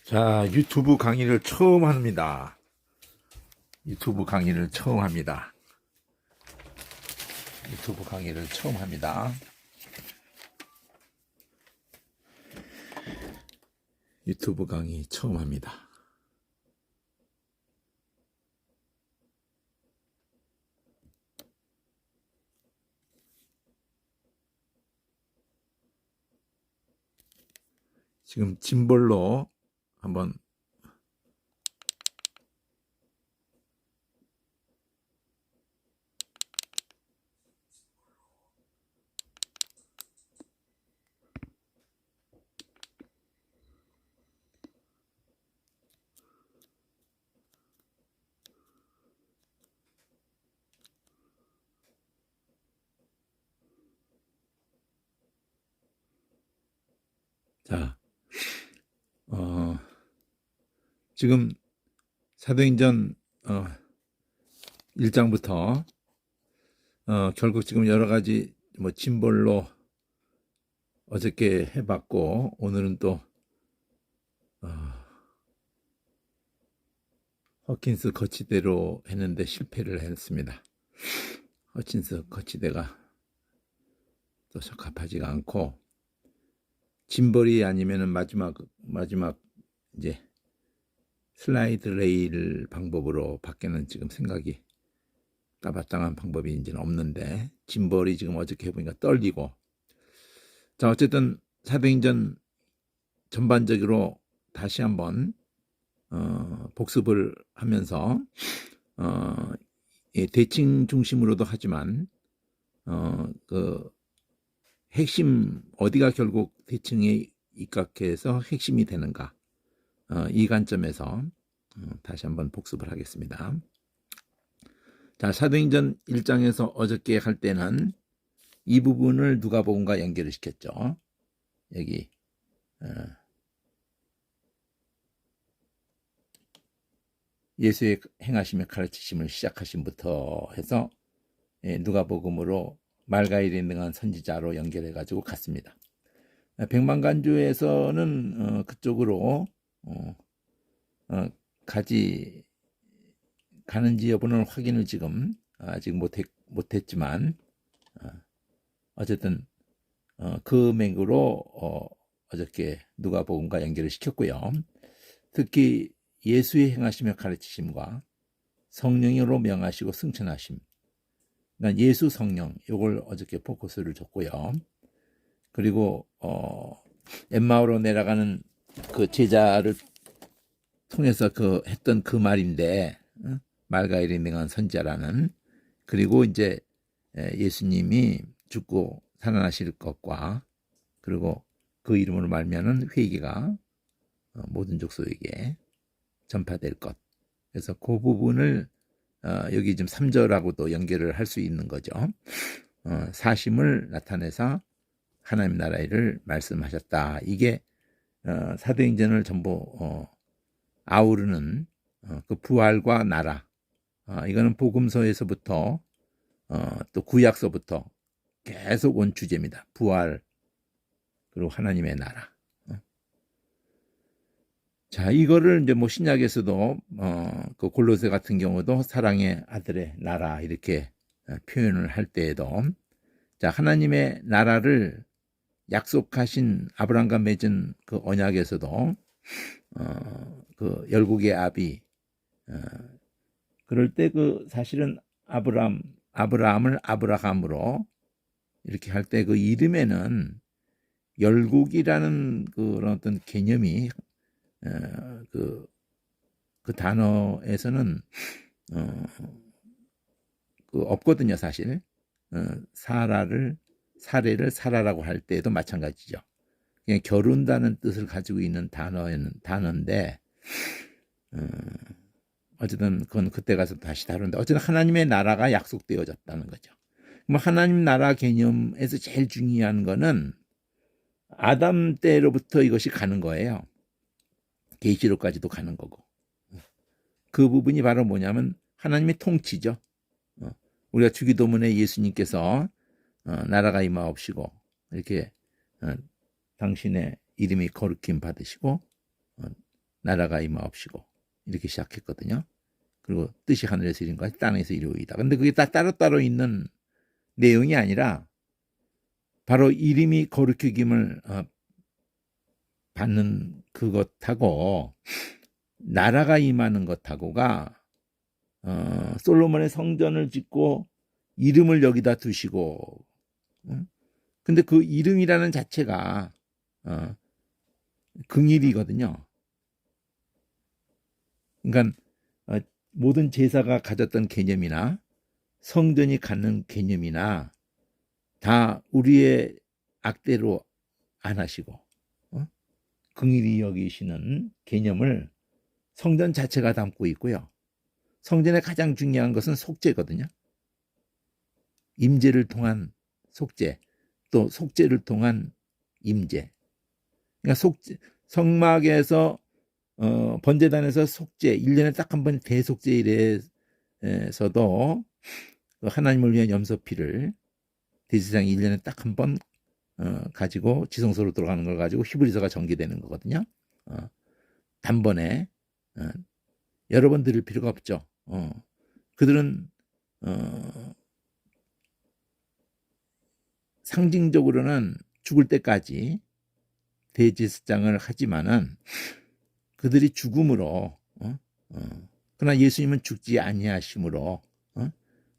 자, 유튜브 강의를 처음 합니다. 유튜브 강의를 처음 합니다. 유튜브 강의를 처음 합니다. 유튜브 강의 처음 합니다. 지금 짐벌로 한번 자, 지금 사도행전 1장부터 결국 지금 여러 가지 짐벌로 어저께 해봤고 오늘은 또 허킨스 거치대로 했는데 실패를 했습니다. 허킨스 거치대가 또 적합하지가 않고 짐벌이 아니면은 마지막 이제 슬라이드 레일 방법으로 밖에는 지금 생각이 따바땅한 방법이 이제는 없는데 짐벌이 지금 어저께 해보니까 떨리고 자 어쨌든 사도행전 전반적으로 다시 한번 복습을 하면서 대칭 중심으로도 하지만 그 핵심 어디가 결국 대칭에 입각해서 핵심이 되는가 이 관점에서 다시 한번 복습을 하겠습니다. 자, 사도행전 1장에서 어저께 할 때는 이 부분을 누가복음과 연결을 시켰죠. 여기 예수의 행하심의 가르치심을 시작하심부터 해서 누가복음으로 말가일에 능한 선지자로 연결해가지고 갔습니다. 백만간주에서는 그쪽으로 가는지 여부는 확인을 지금 아직 못했지만 어쨌든 그 맥으로 어저께 누가복음과 연결을 시켰고요. 특히 예수의 행하심의 가르치심과 성령으로 명하시고 승천하심, 그러니까 예수 성령 이걸 어저께 포커스를 줬고요. 그리고 엠마오로 내려가는 그 제자를 통해서 했던 그 말인데 말가일에 능한 선자라는 그리고 이제 예수님이 죽고 살아나실 것과 그리고 그 이름으로 말미암은 회개가 모든 족속에게 전파될 것. 그래서 그 부분을 여기 지금 3절하고도 연결을 할 수 있는 거죠. 사심을 나타내서 하나님 나라를 말씀하셨다. 이게 사도행전을 전부 아우르는 그 부활과 나라. 이거는 복음서에서부터 또 구약서부터 계속 온 주제입니다. 부활 그리고 하나님의 나라. 자, 이거를 이제 신약에서도 그 골로새 같은 경우도 사랑의 아들의 나라 이렇게 표현을 할 때에도 자, 하나님의 나라를 약속하신 아브라함과 맺은 그 언약에서도 그 열국의 아비 그럴 때 그 사실은 아브라함을 아브라함으로 이렇게 할 때 그 이름에는 열국이라는 그런 어떤 개념이 그 단어에서는 없거든요, 사실. 사례를 사라라고 할 때도 마찬가지죠. 그냥 겨룬다는 뜻을 가지고 있는 단어인데 어쨌든 그건 그때 가서 다시 다룬다. 어쨌든 하나님의 나라가 약속되어졌다는 거죠. 그럼 하나님 나라 개념에서 제일 중요한 거는 아담 때로부터 이것이 가는 거예요. 계시록까지도 가는 거고. 그 부분이 바로 뭐냐면 하나님의 통치죠. 우리가 주기도문에 예수님께서 나라가 임하옵시고 이렇게 당신의 이름이 거룩힘 받으시고 나라가 임하옵시고 이렇게 시작했거든요. 그리고 뜻이 하늘에서 이룬 것이 땅에서 이루이다. 근데 그게 다 따로따로 있는 내용이 아니라 바로 이름이 거룩해김을 받는 그것하고 나라가 임하는 것하고가 솔로몬의 성전을 짓고 이름을 여기다 두시고 근데 그 이름이라는 자체가 긍일이거든요. 그러니까 모든 제사가 가졌던 개념이나 성전이 갖는 개념이나 다 우리의 악대로 안 하시고 긍일이 여기시는 개념을 성전 자체가 담고 있고요. 성전의 가장 중요한 것은 속죄거든요. 임재를 통한 속죄, 또 속죄를 통한 임재. 그러니까 속죄, 성막에서 번제단에서 속죄, 1년에 딱 한 번 대속죄일에서도 하나님을 위한 염소피를 대제사장이 1년에 딱 한 번 가지고 지성소로 들어가는 걸 가지고 히브리서가 전개되는 거거든요. 단번에 여러 번 드릴 필요가 없죠. 그들은 상징적으로는 죽을 때까지 대제사장을 하지만은 그들이 죽음으로 그러나 예수님은 죽지 아니하심으로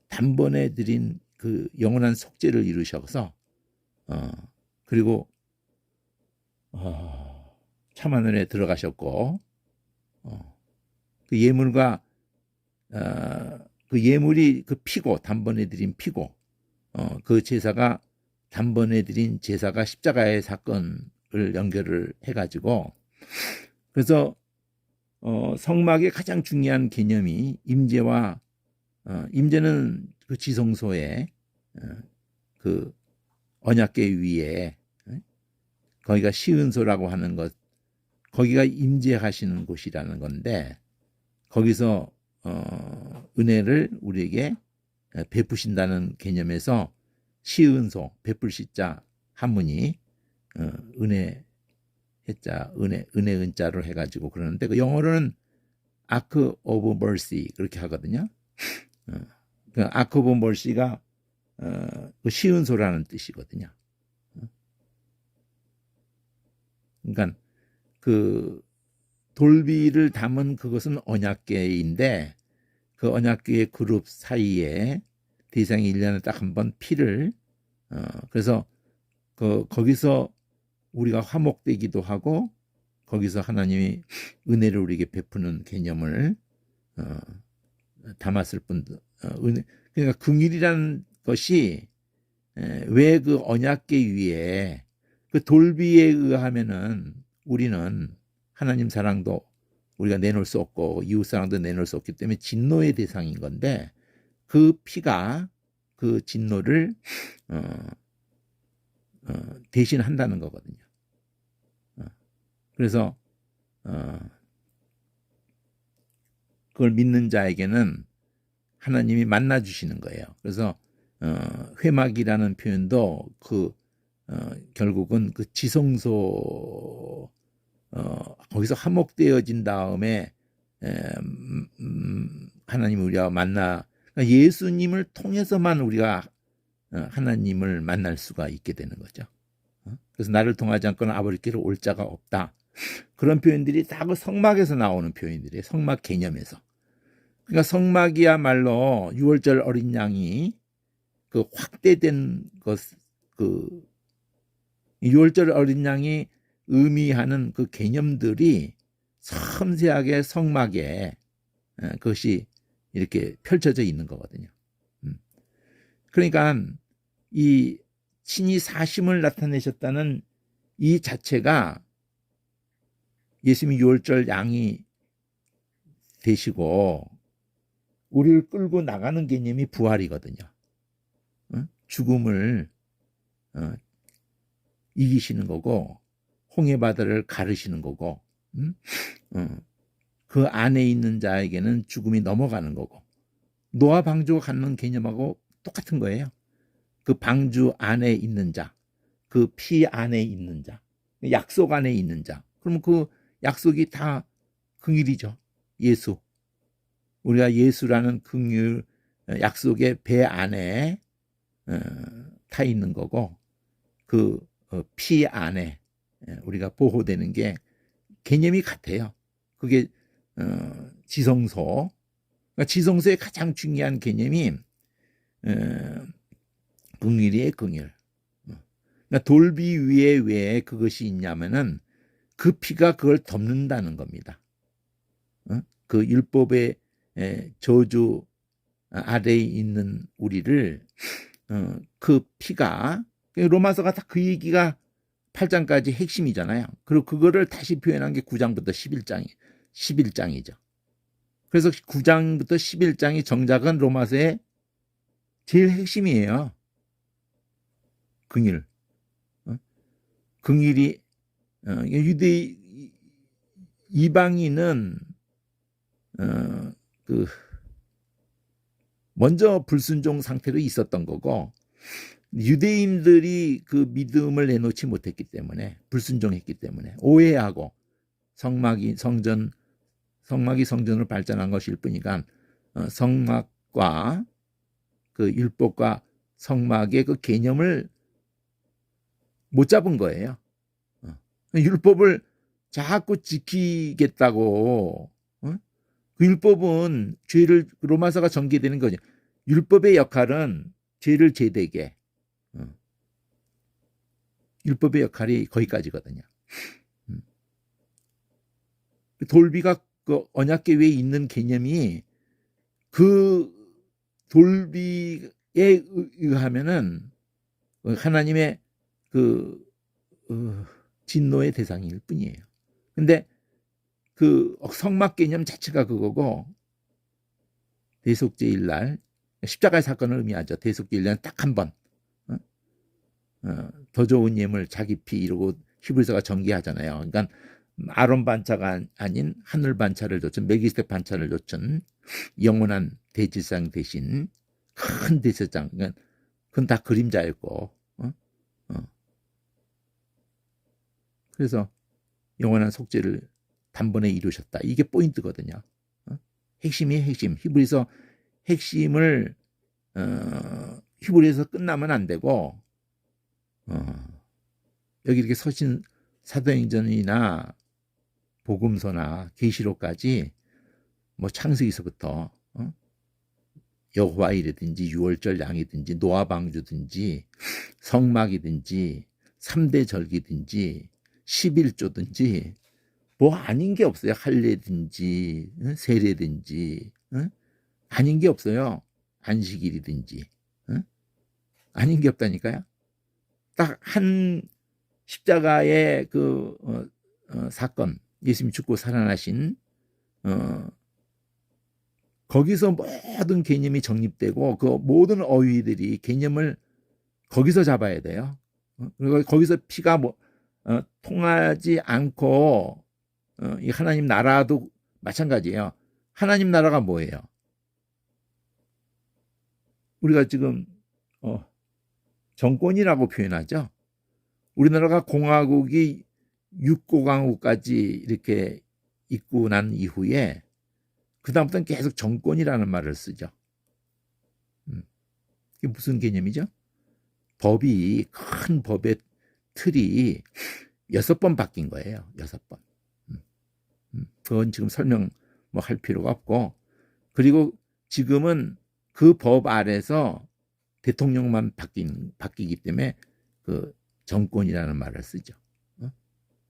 단번에 드린 그 영원한 속죄를 이루셔서 그리고 참하늘에 들어가셨고 그 예물과 그 예물이 그 피고 단번에 드린 피고 그 제사가 단번에 드린 제사가 십자가의 사건을 연결을 해가지고 그래서 성막의 가장 중요한 개념이 임재와 임재는 그 지성소에 그 언약궤 위에 거기가 시은소라고 하는 것 거기가 임재하시는 곳이라는 건데 거기서 은혜를 우리에게 베푸신다는 개념에서 시은소 베풀시자 한문이 은혜 해자 은혜 은자로 해가지고 그러는데 그 영어로는 Ark of Mercy 그렇게 하거든요. 그 Ark of Mercy가 그 시은소라는 뜻이거든요. 그러니까 그 돌비를 담은 그것은 언약궤인데 그 언약궤의 그룹 사이에 대상이 1년에 딱 한 번 피를 그래서 거기서 우리가 화목되기도 하고 거기서 하나님이 은혜를 우리에게 베푸는 개념을 담았을 뿐도 그러니까 긍일이라는 것이 왜 그 언약궤 위에 그 돌비에 의하면은 우리는 하나님 사랑도 우리가 내놓을 수 없고 이웃 사랑도 내놓을 수 없기 때문에 진노의 대상인 건데 그 피가 그 진노를 대신한다는 거거든요. 그래서 그걸 믿는 자에게는 하나님이 만나 주시는 거예요. 그래서 회막이라는 표현도 결국은 그 지성소 거기서 화목되어진 다음에 하나님 우리와 만나 그러니까 예수님을 통해서만 우리가 하나님을 만날 수가 있게 되는 거죠. 그래서 나를 통하지 않고는 아버지께로 올 자가 없다. 그런 표현들이 다 그 성막에서 나오는 표현들이에요. 성막 개념에서. 그러니까 성막이야말로 6월절 어린 양이 그 확대된 것, 그 6월절 어린 양이 의미하는 그 개념들이 섬세하게 성막에 그것이 이렇게 펼쳐져 있는 거거든요. 그러니까 이 친히 사심을 나타내셨다는 이 자체가 예수님이 6월절 양이 되시고 우리를 끌고 나가는 개념이 부활이거든요. 죽음을 이기시는 거고 홍해 바다를 가르시는 거고 그 안에 있는 자에게는 죽음이 넘어가는 거고 노아 방주가 갖는 개념하고 똑같은 거예요. 그 방주 안에 있는 자, 그 피 안에 있는 자, 약속 안에 있는 자. 그러면 그 약속이 다 긍휼이죠. 예수. 우리가 예수라는 긍휼 약속의 배 안에 타 있는 거고 그 피 안에 우리가 보호되는 게 개념이 같아요. 그게 지성소. 그러니까 지성소의 가장 중요한 개념이 긍휼이에요. 긍휼. 그러니까 돌비 위에 왜 그것이 있냐면은 그 피가 그걸 덮는다는 겁니다. 그 율법의 저주 아래에 있는 우리를 그 피가 로마서가 다 그 얘기가 8장까지 핵심이잖아요. 그리고 그거를 다시 표현한 게 9장부터 11장이죠. 그래서 9장부터 11장이 정작은 로마서의 제일 핵심이에요. 긍휼. 긍휼이 유대 이방인은 그 먼저 불순종 상태로 있었던 거고 유대인들이 그 믿음을 내놓지 못했기 때문에 불순종했기 때문에 오해하고 성막이 성전으로 발전한 것일 뿐이니까 성막과 그 율법과 성막의 그 개념을 못 잡은 거예요. 율법을 자꾸 지키겠다고 그 율법은 죄를 로마서가 전개되는 거죠. 율법의 역할은 죄를 제되게 율법의 역할이 거기까지거든요. 돌비가 그 언약궤에 있는 개념이 그 돌비에 의하면은 하나님의 그 진노의 대상일 뿐이에요. 근데 그 성막 개념 자체가 그거고 대속죄일 날 십자가의 사건을 의미하죠. 대속죄일 날 딱 한 번 더 좋은 예물 자기 피 이러고 히브리서가 전개하잖아요. 그러니까 아론 반차가 아닌 하늘 반차를 줬던 멜기세덱 반차를 줬던 영원한 대제사장 대신 큰 대제사장. 그러니까 그건 다 그림자였고 그래서 영원한 속죄를 단번에 이루셨다. 이게 포인트거든요. 핵심이 핵심. 히브리서 핵심을 히브리서 끝나면 안 되고 여기 이렇게 서신 사도행전이나 복음서나 계시록까지 뭐 창세기서부터 여호와일이든지 유월절 양이든지 노아 방주든지 성막이든지 3대 절기든지 11조든지 뭐 아닌 게 없어요. 할례든지 세례든지 아닌 게 없어요. 안식일이든지 아닌 게 없다니까요. 딱 한 십자가의 그 사건, 예수님 죽고 살아나신 거기서 모든 개념이 정립되고 그 모든 어휘들이 개념을 거기서 잡아야 돼요. 그리고 거기서 피가 통하지 않고 이 하나님 나라도 마찬가지예요. 하나님 나라가 뭐예요? 우리가 지금 정권이라고 표현하죠. 우리나라가 공화국이 6고강국까지 이렇게 있고 난 이후에 그 다음부터는 계속 정권이라는 말을 쓰죠. 이게 무슨 개념이죠? 법이 큰 법의 틀이 6번 바뀐 거예요. 6번. 그건 지금 설명 뭐 할 필요가 없고 그리고 지금은 그 법 아래서 대통령만 바뀌기 때문에 그 정권이라는 말을 쓰죠.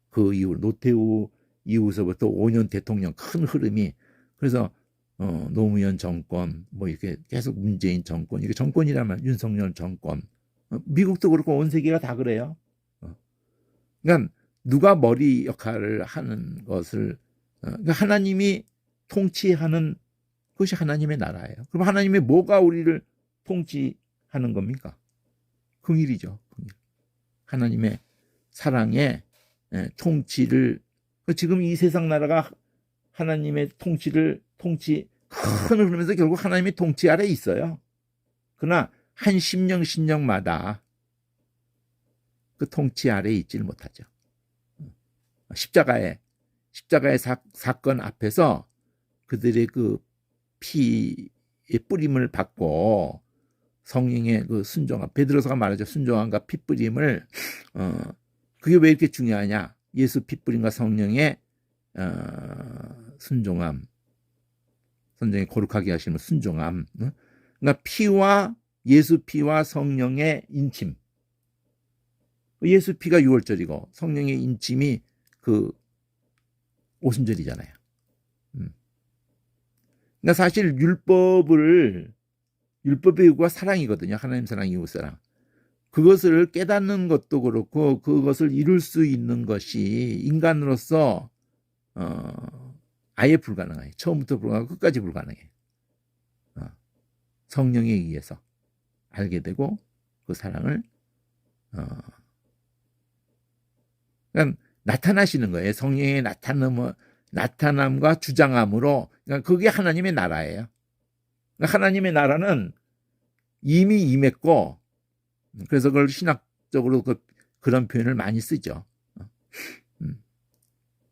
그 이후 노태우 이후서부터 5년 대통령 큰 흐름이 그래서 노무현 정권 뭐 이렇게 계속 문재인 정권 이게 정권이라는 말 윤석열 정권 미국도 그렇고 온 세계가 다 그래요. 그러니까 누가 머리 역할을 하는 것을 그러니까 하나님이 통치하는 그것이 하나님의 나라예요. 그럼 하나님의 뭐가 우리를 통치하는 겁니까? 긍휼이죠. 긍휼. 하나님의 사랑의 통치를 지금 이 세상 나라가 하나님의 큰 흐르면서 결국 하나님의 통치 아래 있어요. 그러나 한 심령마다 그 통치 아래 있지를 못하죠. 십자가에 십자가의 사건 앞에서 그들의 그 피의 뿌림을 받고 성령의 그 순종함, 베드로서가 말하죠. 순종함과 피 뿌림을 그게 왜 이렇게 중요하냐? 예수 피 뿌림과 성령의 순종함, 성령의 거룩하게 하시는 순종함. 그러니까 피와 예수 피와 성령의 인침. 예수 피가 6월절이고 성령의 인침이 그 오순절이잖아요. 그러니까 사실 율법의 요구가 사랑이거든요. 하나님 사랑, 이웃 사랑. 그것을 깨닫는 것도 그렇고 그것을 이룰 수 있는 것이 인간으로서 아예 불가능해요. 처음부터 불가능하고 끝까지 불가능해요. 성령에 의해서 알게 되고 그 사랑을 그러니까 나타나시는 거예요. 성령의 나타남과 주장함으로. 그러니까 그게 하나님의 나라예요. 그러니까 하나님의 나라는 이미 임했고, 그래서 그걸 신학적으로 그런 표현을 많이 쓰죠.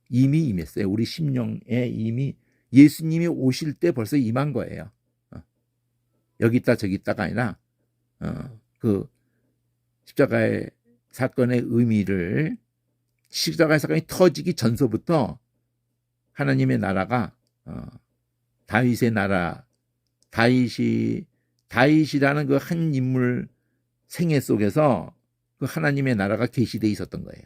이미 임했어요. 우리 심령에 이미 예수님이 오실 때 벌써 임한 거예요. 여기 있다 저기 있다가 아니라 그 십자가의 사건의 의미를 십자가의 사건이 터지기 전서부터 하나님의 나라가 다윗의 나라, 다윗이라는 그 한 인물 생애 속에서 그 하나님의 나라가 계시되어 있었던 거예요.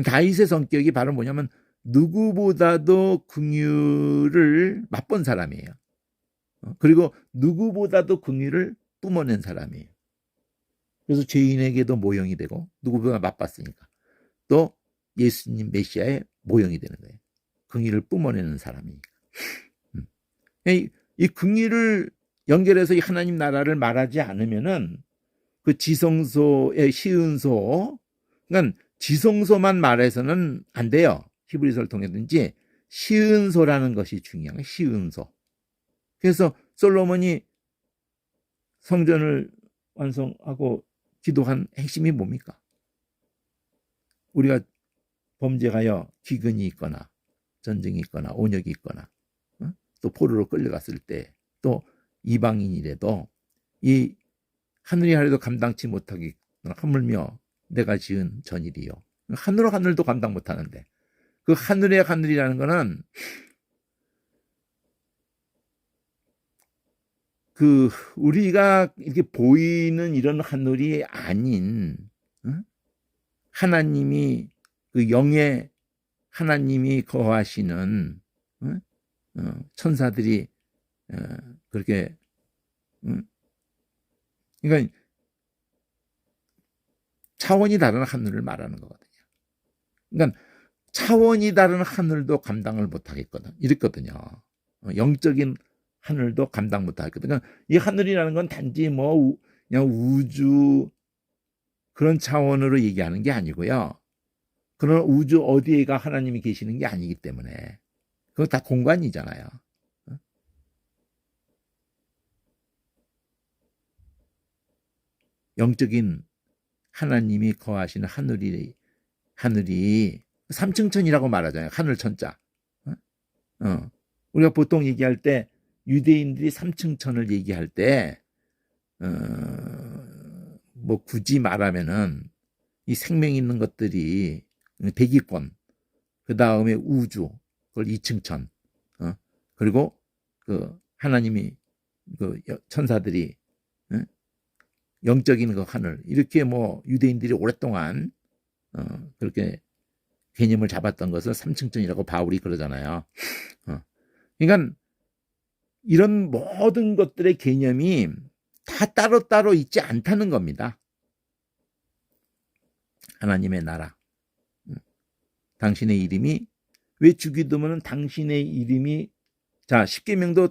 다윗의 성격이 바로 뭐냐면 누구보다도 긍휼을 맛본 사람이에요. 그리고 누구보다도 긍휼을 뿜어낸 사람이에요. 그래서 죄인에게도 모형이 되고 누구보다 맛봤으니까 또 예수님 메시아의 모형이 되는 거예요. 긍휼을 뿜어내는 사람이니까. 이 긍휼을 연결해서 이 하나님 나라를 말하지 않으면은 그 지성소의 시은소, 그러니까 지성소만 말해서는 안 돼요. 히브리서를 통해든지 시은소라는 것이 중요한 거예요. 시은소. 그래서 솔로몬이 성전을 완성하고 기도한 핵심이 뭡니까? 우리가 범죄하여 기근이 있거나 전쟁이 있거나 온역이 있거나 또 포로로 끌려갔을 때 또 이방인이라도 이 하늘이 하려도 감당치 못하기 하물며 내가 지은 전일이요. 하늘도 감당 못하는데 그 하늘의 하늘이라는 거는 그 우리가 이렇게 보이는 이런 하늘이 아닌 하나님이 그 영의 하나님이 거하시는 천사들이 그렇게 그러니까 차원이 다른 하늘을 말하는 거거든요. 그러니까 차원이 다른 하늘도 감당을 못하겠거든. 이랬거든요. 영적인 하늘도 감당 못하겠거든. 그러니까 이 하늘이라는 건 단지 뭐 그냥 우주 그런 차원으로 얘기하는 게 아니고요. 그런 우주 어디에가 하나님이 계시는 게 아니기 때문에 그거 다 공간이잖아요. 영적인 하나님이 거하시는 하늘이 삼층천이라고 말하잖아요. 하늘천자. 우리가 보통 얘기할 때 유대인들이 삼층천을 얘기할 때 뭐 굳이 말하면은 이 생명 있는 것들이 대기권, 그 다음에 우주, 그걸 이층천, 그리고 그 하나님이 그 천사들이 영적인 그 하늘, 이렇게 뭐 유대인들이 오랫동안 그렇게 개념을 잡았던 것을 삼층천이라고 바울이 그러잖아요. 그러니까 이런 모든 것들의 개념이 다 따로따로 있지 않다는 겁니다. 하나님의 나라. 당신의 이름이 왜 주기도문은 당신의 이름이 자 십계명도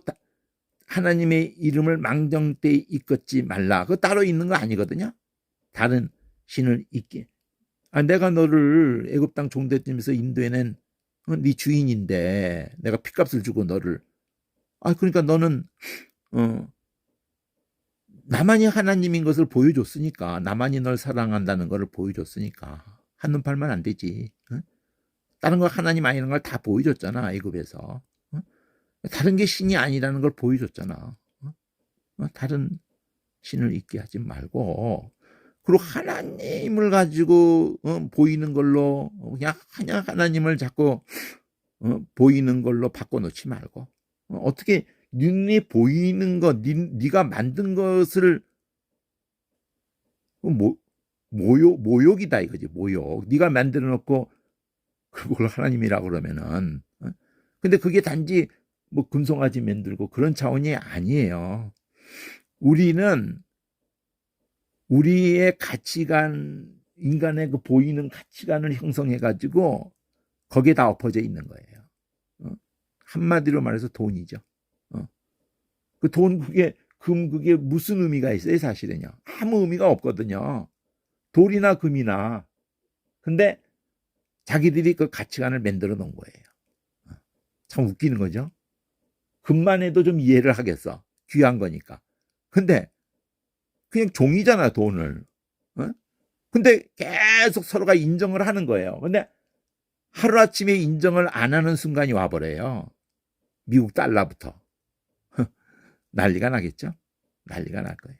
하나님의 이름을 망정되이 이끌지 말라. 그거 따로 있는 거 아니거든요. 다른 신을 잊게. 내가 너를 애굽 땅 종되면서 인도해낸 네 주인인데 내가 핏값을 주고 너를 그러니까 너는 나만이 하나님인 것을 보여줬으니까 나만이 널 사랑한다는 것을 보여줬으니까 한눈 팔면 안 되지. 다른 거 하나님 아니라는 걸 다 보여줬잖아, 애굽에서. 다른 게 신이 아니라는 걸 보여줬잖아. 다른 신을 있게 하지 말고, 그리고 하나님을 가지고 보이는 걸로 그냥 하나님을 자꾸 보이는 걸로 바꿔놓지 말고, 어떻게 눈에 보이는 거, 네가 만든 것을 모욕이다 이거지. 모욕. 네가 만들어 놓고 그걸 하나님이라고 그러면은, 근데 그게 단지 뭐 금송아지 만들고 그런 차원이 아니에요. 우리는 우리의 가치관, 인간의 그 보이는 가치관을 형성해 가지고 거기에 다 엎어져 있는 거예요. 한마디로 말해서 돈이죠. 그 돈, 그게 무슨 의미가 있어요, 사실은요? 아무 의미가 없거든요. 돌이나 금이나. 근데 자기들이 그 가치관을 만들어 놓은 거예요. 참 웃기는 거죠. 금만 해도 좀 이해를 하겠어. 귀한 거니까. 근데 그냥 종이잖아, 돈을. 근데 계속 서로가 인정을 하는 거예요. 근데 하루아침에 인정을 안 하는 순간이 와버려요. 미국 달러부터. 난리가 나겠죠? 난리가 날 거예요.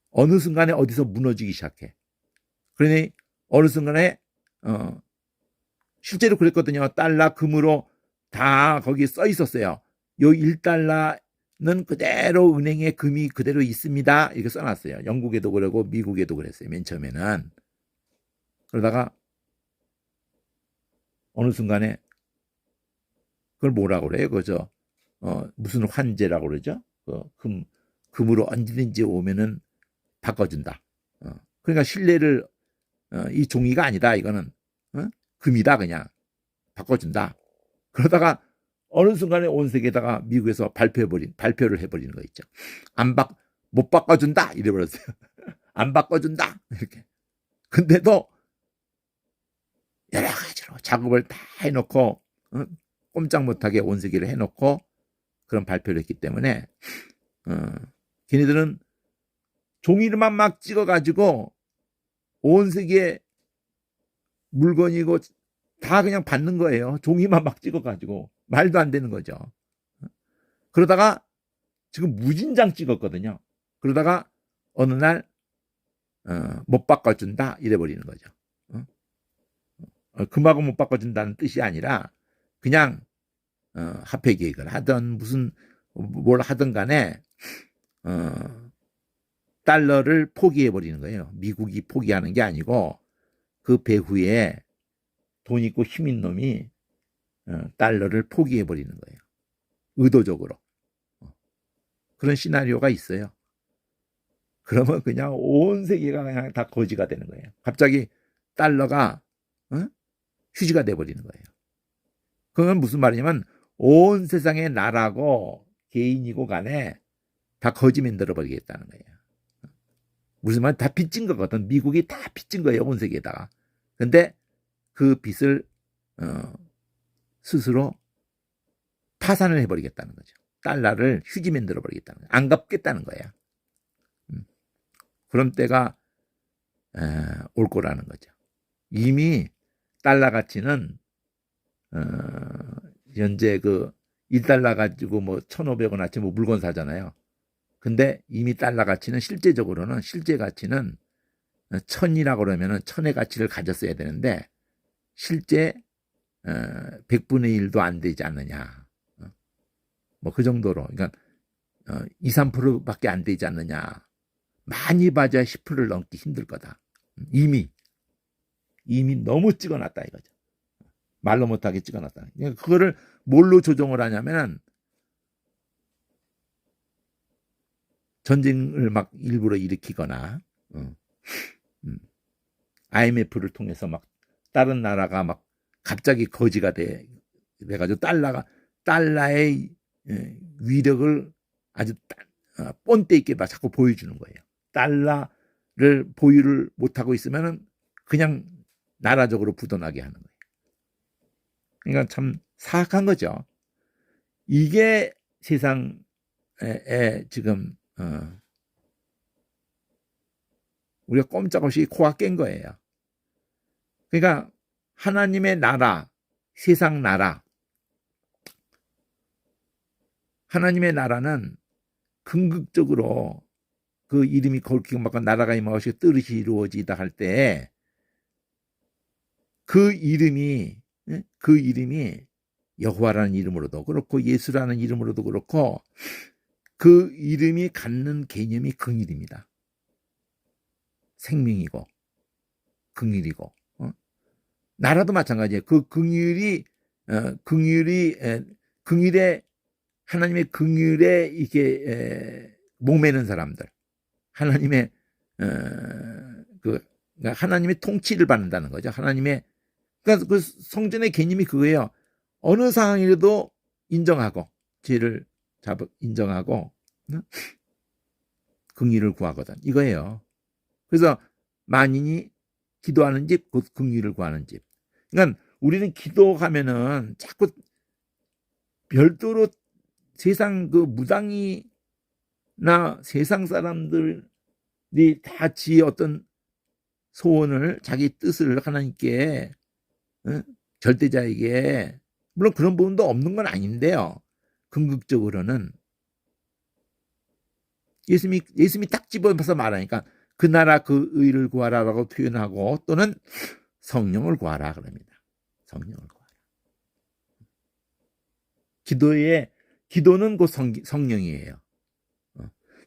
어느 순간에 어디서 무너지기 시작해. 그러니 어느 순간에 실제로 그랬거든요. 달러 금으로 다 거기 써 있었어요. 요 1달러는 그대로 은행에 금이 그대로 있습니다. 이렇게 써놨어요. 영국에도 그러고 미국에도 그랬어요. 맨 처음에는. 그러다가 어느 순간에 그걸 뭐라고 그래요? 그죠? 무슨 환제라고 그러죠? 금으로 언제든지 오면은 바꿔준다. 그러니까 신뢰를 이 종이가 아니다. 이거는 금이다 그냥 바꿔준다. 그러다가 어느 순간에 온 세계에다가 미국에서 발표를 해버리는 거 있죠. 못 바꿔준다 이래버렸어요. 안 바꿔준다 이렇게. 근데도 여러 가지로 작업을 다 해놓고 꼼짝 못하게 온 세계를 해놓고 그런 발표를 했기 때문에 걔네들은 종이로만 막 찍어가지고 온 세계 물건이고 다 그냥 받는 거예요. 종이만 막 찍어가지고 말도 안 되는 거죠. 그러다가 지금 무진장 찍었거든요. 그러다가 어느 날 못 바꿔준다 이래버리는 거죠. 금하고 못 바꿔준다는 뜻이 아니라 그냥 화폐 계획을 하든 무슨 뭘 하든 간에 달러를 포기해버리는 거예요. 미국이 포기하는 게 아니고 그 배후에 돈 있고 힘 있는 놈이 달러를 포기해버리는 거예요. 의도적으로. 그런 시나리오가 있어요. 그러면 그냥 온 세계가 그냥 다 거지가 되는 거예요. 갑자기 달러가 휴지가 돼버리는 거예요. 그건 무슨 말이냐면 온 세상의 나라고 개인이고 간에 다 거지 만들어 버리겠다는 거예요. 무슨 말 다 빚진 거거든. 미국이 다 빚진 거예요. 온 세계에다가. 근데 그 빚을 스스로 파산을 해버리겠다는 거죠. 달러를 휴지 만들어 버리겠다는 거예요. 안 갚겠다는 거예요. 그런 때가 올 거라는 거죠. 이미 달러 가치는 현재 그 1달러 가지고 뭐 1,500원어치 뭐 물건 사잖아요. 근데 이미 달러 가치는 실제적으로는 실제 가치는 1,000이라고 그러면은 1,000의 가치를 가졌어야 되는데 실제 100분의 1도 안 되지 않느냐. 뭐 그 정도로. 그러니까 2, 3%밖에 안 되지 않느냐. 많이 봐줘야 10%를 넘기 힘들 거다. 이미 너무 찍어놨다 이거죠. 말로 못하게 찍어놨다. 그러니까 그거를 뭘로 조정을 하냐면은 전쟁을 막 일부러 일으키거나 IMF를 통해서 막 다른 나라가 막 갑자기 거지가 돼가지고 달러의 위력을 아주 뻔때 있게 막 자꾸 보여주는 거예요. 달러를 보유를 못하고 있으면은 그냥 나라적으로 부도나게 하는 거예요. 그러니까 참 사악한 거죠. 이게 세상에 지금 우리가 꼼짝없이 코가 깬 거예요. 그러니까 하나님의 나라, 세상 나라. 하나님의 나라는 궁극적으로 그 이름이 거룩히 막고 나라가 임하시고 뜻이 이루어지다 할 때 그 이름이 여호와라는 이름으로도 그렇고 예수라는 이름으로도 그렇고 그 이름이 갖는 개념이 긍휼입니다. 생명이고 긍휼이고 나라도 마찬가지예요. 그 긍휼에 하나님의 긍휼에 이게 목매는 사람들, 하나님의 하나님의 통치를 받는다는 거죠. 그러니까 그 성전의 개념이 그거예요. 어느 상황이라도 인정하고 죄를 인정하고 긍휼을 구하거든. 이거예요. 그래서 만인이 기도하는 집, 곧 긍휼을 구하는 집. 그러니까 우리는 기도하면은 자꾸 별도로 세상 그 무당이나 세상 사람들이 다 지의 어떤 소원을 자기 뜻을 하나님께 절대자에게 물론 그런 부분도 없는 건 아닌데요. 궁극적으로는 예수님이 딱 집어서 말하니까 그 나라 그 의를 구하라라고 표현하고 또는 성령을 구하라 그럽니다. 성령을 구하라. 기도는 곧 성령이에요.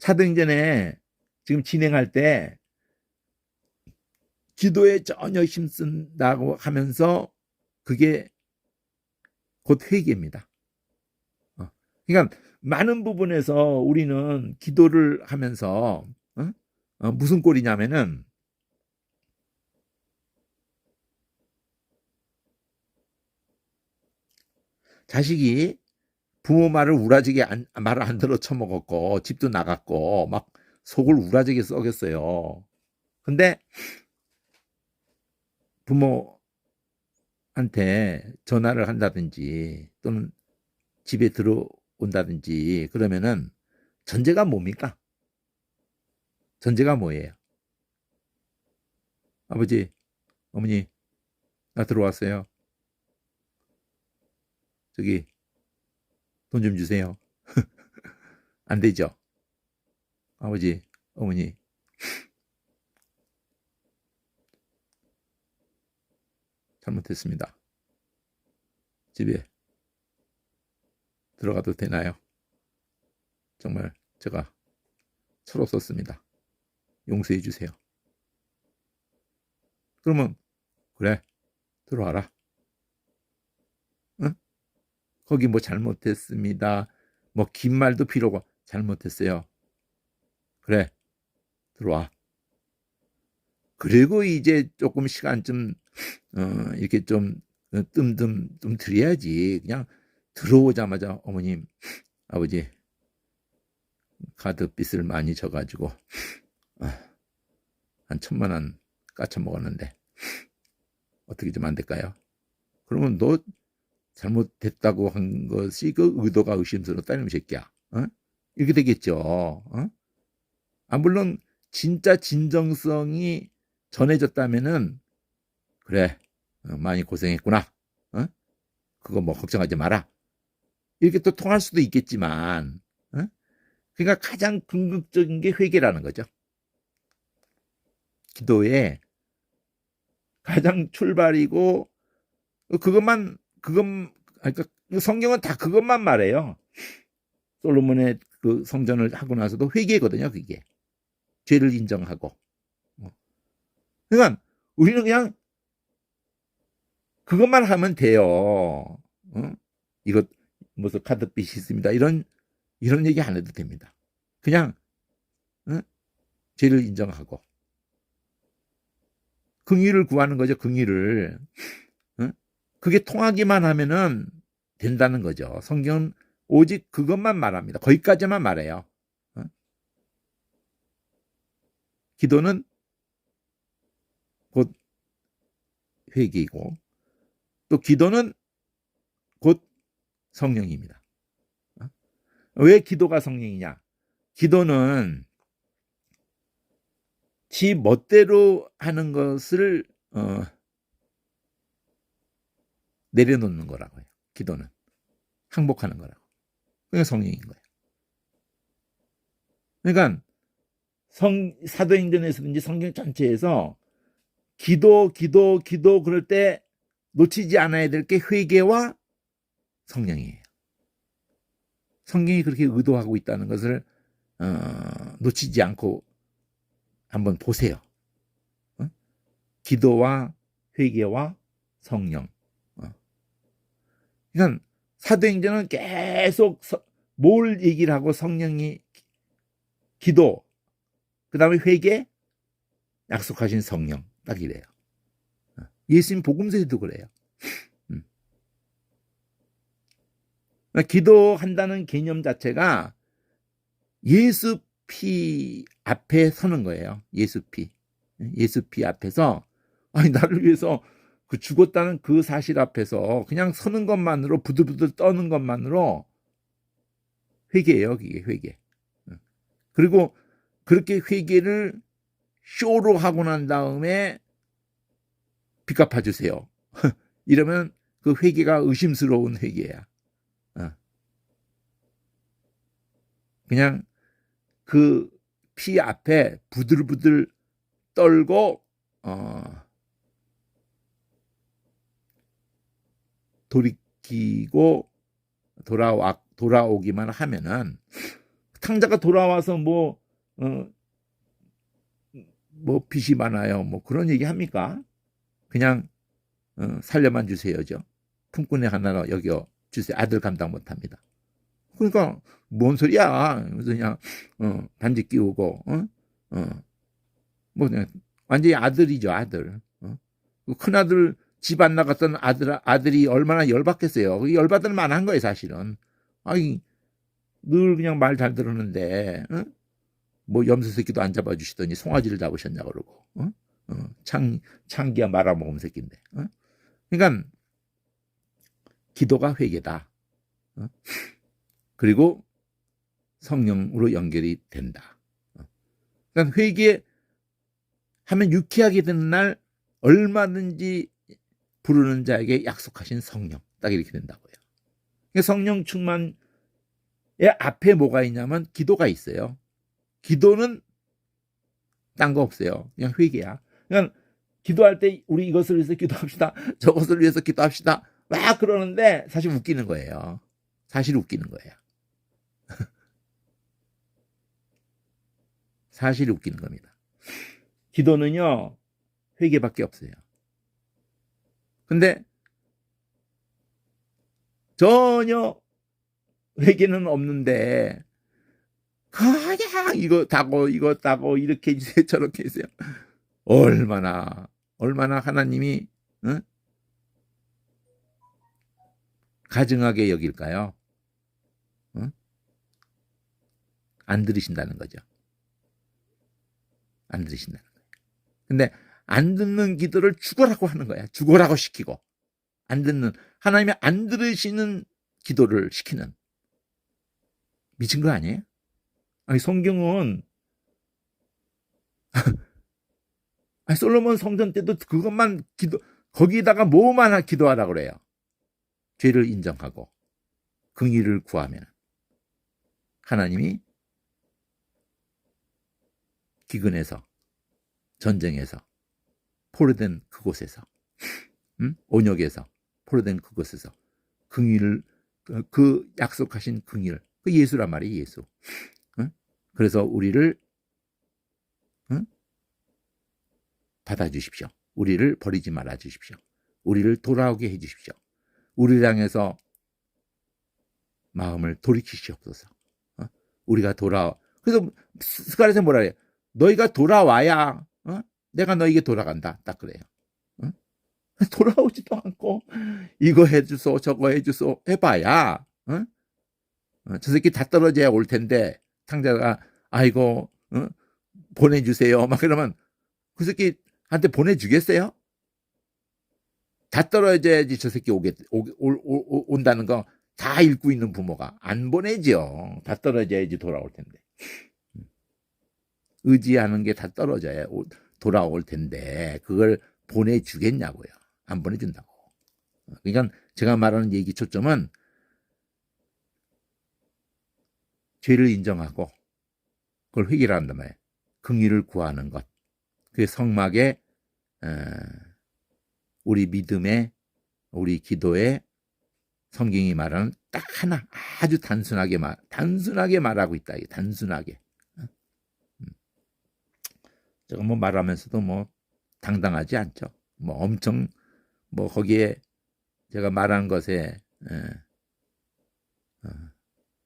사도행전에 지금 진행할 때 기도에 전혀 힘쓴다고 하면서 그게 곧 회개입니다. 그러니까 많은 부분에서 우리는 기도를 하면서 무슨 꼴이냐면은 자식이 부모 말을 우라지게 말을 안 들어 처먹었고 집도 나갔고 막 속을 우라지게 썩였어요. 근데 부모한테 전화를 한다든지 또는 집에 들어온다든지 그러면은 전제가 뭡니까? 전제가 뭐예요? 아버지, 어머니, 나 들어왔어요. 저기 돈 좀 주세요. 안 되죠. 아버지, 어머니. 잘못했습니다. 집에 들어가도 되나요? 정말 제가 철없었습니다. 용서해 주세요. 그러면 그래 들어와라. 응? 거기 뭐 잘못했습니다. 뭐 긴 말도 필요 없고 잘못했어요. 그래 들어와. 그리고 이제 조금 시간 좀 이렇게 좀 좀 드려야지. 그냥 들어오자마자 어머님, 아버지 카드빚을 많이 져가지고 한 1,000,000원 까쳐 먹었는데 어떻게 좀 안 될까요? 그러면 너 잘못됐다고 한 것이 그 의도가 의심스럽다 이놈 새끼야. 이렇게 되겠죠. 물론 진짜 진정성이 전해졌다면은 그래 많이 고생했구나. 그거 뭐 걱정하지 마라. 이렇게 또 통할 수도 있겠지만 그러니까 가장 궁극적인 게 회개라는 거죠. 기도의 가장 출발이고 그러니까 성경은 다 그것만 말해요. 솔로몬의 그 성전을 하고 나서도 회개거든요. 그게 죄를 인정하고. 그러니까 우리는 그냥 그것만 하면 돼요. 이것 무슨 카드빚이 있습니다. 이런 얘기 안 해도 됩니다. 그냥 죄를 인정하고 긍휼을 구하는 거죠. 긍휼을. 그게 통하기만 하면은 된다는 거죠. 성경은 오직 그것만 말합니다. 거기까지만 말해요. 기도는 곧 회개이고 또 기도는 곧 성령입니다. 왜 기도가 성령이냐? 기도는 지 멋대로 하는 것을 내려놓는 거라고요. 기도는 항복하는 거라고. 그게 성령인 거예요. 그러니까 사도행전에서든지 성경 전체에서 기도 그럴 때 놓치지 않아야 될 게 회개와 성령이에요. 성경이 그렇게 의도하고 있다는 것을 놓치지 않고 한번 보세요. 기도와 회개와 성령. 그러니까 사도행전은 계속 뭘 얘기를 하고 성령이 기도, 그 다음에 회개, 약속하신 성령 딱 이래요. 예수님 복음서에도 그래요. 기도한다는 개념 자체가 예수 피 앞에 서는 거예요. 예수 피 앞에서 아니 나를 위해서 그 죽었다는 그 사실 앞에서 그냥 서는 것만으로 부들부들 떠는 것만으로 회개예요. 그게 회개. 그리고 그렇게 회개를 쇼로 하고 난 다음에 빚 갚아주세요. 이러면 그 회개가 의심스러운 회개야. 그냥 그 피 앞에 부들부들 떨고 돌이키고 돌아오기만 하면은 탕자가 돌아와서 뭐 빚이 많아요. 뭐 그런 얘기 합니까? 그냥 살려만 주세요죠. 품꾼의 하나로 여겨 주세요. 아들 감당 못합니다. 그러니까 뭔 소리야? 그래서 그냥 반지 끼우고 뭐 그냥 완전히 아들이죠. 아들. 큰 아들 집 안 나갔던 아들이 얼마나 열받겠어요. 열받을 만한 거예요, 사실은. 아니 늘 그냥 말 잘 들었는데 뭐 염소 새끼도 안 잡아주시더니 송아지를 잡으셨냐 그러고 창기야 말아먹은 새끼인데. 그러니까 기도가 회개다. 그리고 성령으로 연결이 된다. 그러니까 회개하면 유쾌하게 되는 날 얼마든지 부르는 자에게 약속하신 성령 딱 이렇게 된다고요. 그러니까 성령 충만의 앞에 뭐가 있냐면 기도가 있어요. 기도는 딴 거 없어요. 그냥 회개야. 그냥 기도할 때 우리 이것을 위해서 기도합시다. 저것을 위해서 기도합시다. 막 그러는데 사실 웃기는 거예요. 사실 웃기는 거예요. 사실 웃기는 겁니다. 기도는요, 회개밖에 없어요. 근데 전혀 회개는 없는데 그냥 이거 따고 이렇게 해주세요 저렇게 해주세요. 얼마나 하나님이 가증하게 여길까요? 안 들으신다는 거죠. 안 들으신다는 거예요. 근데 안 듣는 기도를 죽어라고 하는 거야. 죽어라고 시키고 안 듣는 하나님이 안 들으시는 기도를 시키는 미친 거 아니에요? 아니 성경은 솔로몬 성전 때도 그것만 거기다가 뭐만 기도하라고 그래요. 죄를 인정하고 긍의를 구하면 하나님이 기근에서 전쟁에서 포로된 그곳에서 온역에서 포로된 그곳에서 긍의를 그 약속하신 긍의를 그 예수란 말이에요. 예수. 그래서 우리를 받아주십시오. 우리를 버리지 말아 주십시오. 우리를 돌아오게 해주십시오. 우리를 향해서 마음을 돌이키시옵소서. 우리가 그래서 스가랴서 뭐라 해요? 너희가 돌아와야 내가 너에게 돌아간다. 딱 그래요. 돌아오지도 않고 이거 해주소 저거 해주소 해봐야 저 새끼 다 떨어져야 올 텐데 탕자가 아이고 보내주세요 막 그러면 그 새끼한테 보내주겠어요? 다 떨어져야지 저 새끼 온다는 거 다 읽고 있는 부모가 안 보내죠. 다 떨어져야지 돌아올 텐데. 의지하는 게 다 떨어져야 돌아올 텐데 그걸 보내주겠냐고요. 안 보내준다고. 그러니까 제가 말하는 얘기 초점은 죄를 인정하고 그걸 회개한단 말이에요. 긍휼을 구하는 것. 그게 성막의 우리 믿음의 우리 기도의 성경이 말하는 딱 하나 아주 단순하게 말하고 있다. 단순하게. 제가 뭐 말하면서도 뭐 당당하지 않죠. 뭐 엄청 뭐 거기에 제가 말한 것에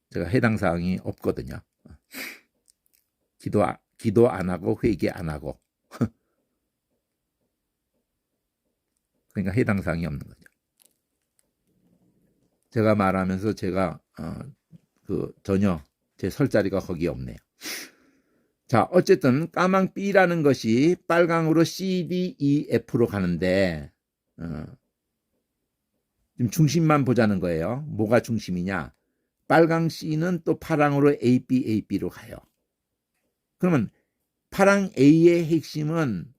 제가 해당 사항이 없거든요. 기도 안 하고 회개 안 하고 그러니까 해당 사항이 없는 거죠. 제가 말하면서 제가 전혀 제 설 자리가 거기에 없네요. 자, 어쨌든 까망 B라는 것이 빨강으로 C, D, E, F로 가는데 지금 중심만 보자는 거예요. 뭐가 중심이냐? 빨강 C는 또 파랑으로 A, B, A, B로 가요. 그러면 파랑 A의 핵심은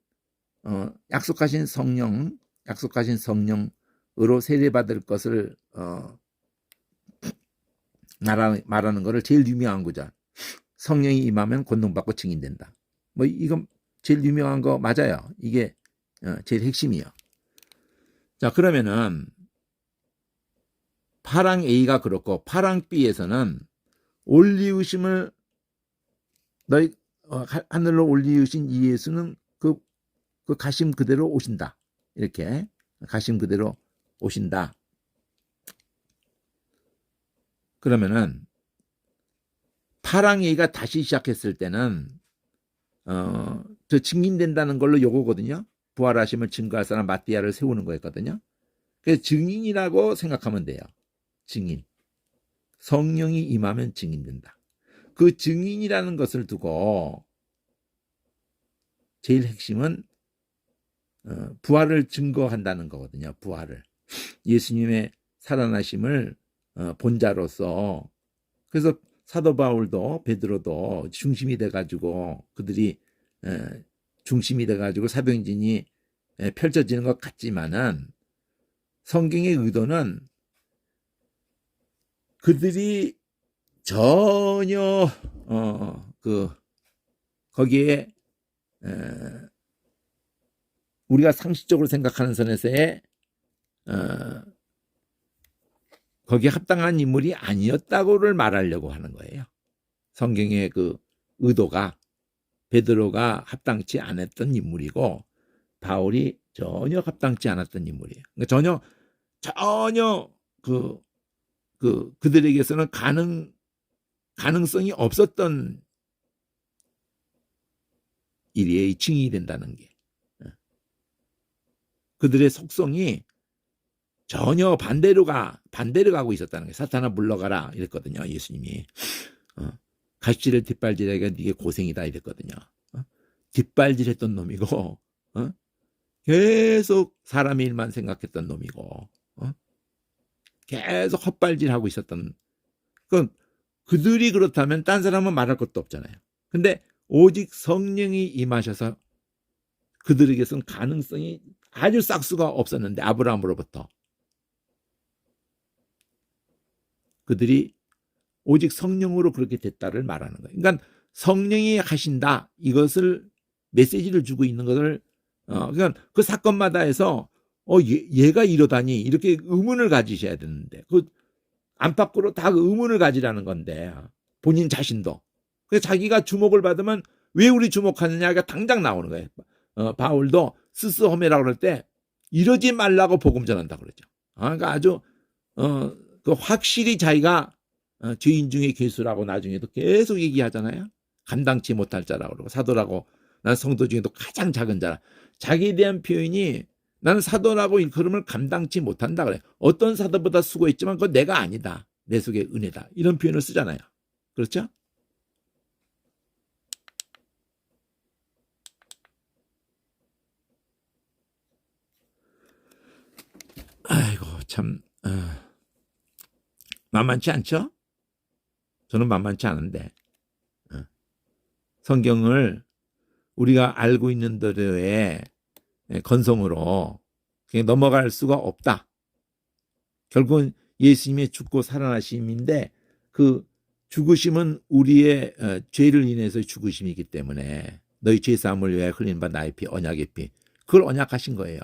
약속하신 성령으로 세례받을 것을 말하는 것을 제일 유명한 거죠. 성령이 임하면 권능받고 증인된다. 뭐 이건 제일 유명한 거 맞아요. 이게 제일 핵심이에요. 자, 그러면은 파랑 A가 그렇고 파랑 B에서는 올리우심을 너희 하늘로 올리우신 이 예수는 그 가심 그대로 오신다. 이렇게 가심 그대로 오신다. 그러면은 파랑 A가 다시 시작했을 때는 저 증인된다는 걸로 요거거든요. 부활하심을 증거할 사람 마띠아를 세우는 거였거든요. 그래서 증인이라고 생각하면 돼요. 증인. 성령이 임하면 증인된다. 그 증인이라는 것을 두고 제일 핵심은 부활을 증거한다는 거거든요. 부활을. 예수님의 살아나심을 본자로서. 그래서 사도 바울도 베드로도 중심이 돼가지고 그들이 중심이 돼가지고 사도행전이 펼쳐지는 것 같지만은 성경의 의도는 그들이 전혀 거기에 우리가 상식적으로 생각하는 선에서의 거기에 합당한 인물이 아니었다고를 말하려고 하는 거예요. 성경의 그 의도가 베드로가 합당치 않았던 인물이고 바울이 전혀 합당치 않았던 인물이에요. 그러니까 전혀 그들에게서는 가능성이 없었던 일이 증인이 된다는 게. 그들의 속성이 전혀 반대로 가고 있었다는 게. 사탄아 물러가라 이랬거든요. 예수님이. 가시를 뒷발질하기가 네게 고생이다 이랬거든요. 뒷발질했던 놈이고 계속 사람의 일만 생각했던 놈이고 계속 헛발질하고 있었던. 그들이 그렇다면 딴 사람은 말할 것도 없잖아요. 근데 오직 성령이 임하셔서 그들에게서는 가능성이 아주 싹수가 없었는데 아브라함으로부터 그들이 오직 성령으로 그렇게 됐다를 말하는 거예요. 그러니까 성령이 하신다 이것을 메시지를 주고 있는 것을 그러니까 그 사건마다 해서 얘가 이러다니 이렇게 의문을 가지셔야 되는데 그 안팎으로 다 의문을 가지라는 건데 본인 자신도. 그래서 자기가 주목을 받으면 왜 우리 주목하느냐가 당장 나오는 거예요. 바울도 스스홈이라고 그럴 때 이러지 말라고 복음 전한다 그러죠. 그러니까 아주 확실히 자기가 죄인 중에 괴수라고 나중에도 계속 얘기하잖아요. 감당치 못할 자라고 그러고 사도라고 난 성도 중에도 가장 작은 자라. 자기에 대한 표현이 나는 사도라고 일컬음을 감당치 못한다 그래. 어떤 사도보다 수고했지만 그건 내가 아니다. 내 속에 은혜다. 이런 표현을 쓰잖아요. 그렇죠? 아이고 참 만만치 않죠? 저는 만만치 않은데 성경을 우리가 알고 있는 대로의 건성으로 그냥 넘어갈 수가 없다. 결국은 예수님의 죽고 살아나심인데 그 죽으심은 우리의 죄를 인해서의 죽으심이기 때문에 너희 죄 사함을 위하여 흘린 바 나의 피 언약의 피 그걸 언약하신 거예요.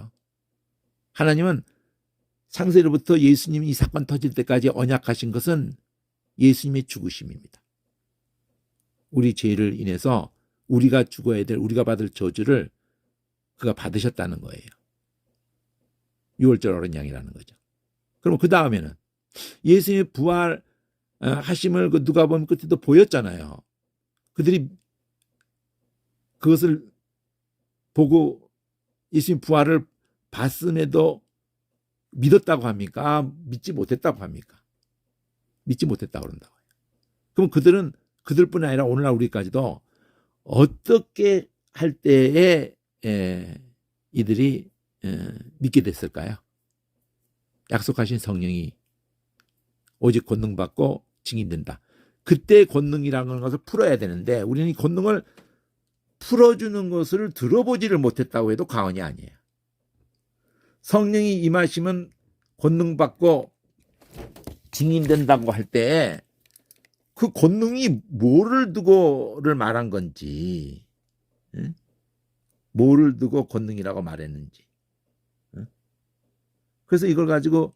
하나님은 창세로부터 예수님이 이 사건 터질 때까지 언약하신 것은 예수님의 죽으심입니다. 우리 죄를 인해서 우리가 죽어야 될 우리가 받을 저주를 그가 받으셨다는 거예요. 6월절 어린 양이라는 거죠. 그럼 그 다음에는 예수님의 부활 하심을 그 누가복음 끝에도 보였잖아요. 그들이 그것을 보고 예수님 부활을 봤음에도 믿었다고 합니까? 믿지 못했다고 합니까? 믿지 못했다고 그런다고요. 그럼 그들은 그들뿐 아니라 오늘날 우리까지도 어떻게 할 때에 이들이 믿게 됐을까요? 약속하신 성령이 오직 권능받고 증인된다. 그때 권능이라는 것을 풀어야 되는데 우리는 이 권능을 풀어주는 것을 들어보지를 못했다고 해도 과언이 아니에요. 성령이 임하시면 권능받고 증인된다고 할 때 그 권능이 뭐를 두고를 말한 건지, 뭐를 두고 권능이라고 말했는지. 그래서 이걸 가지고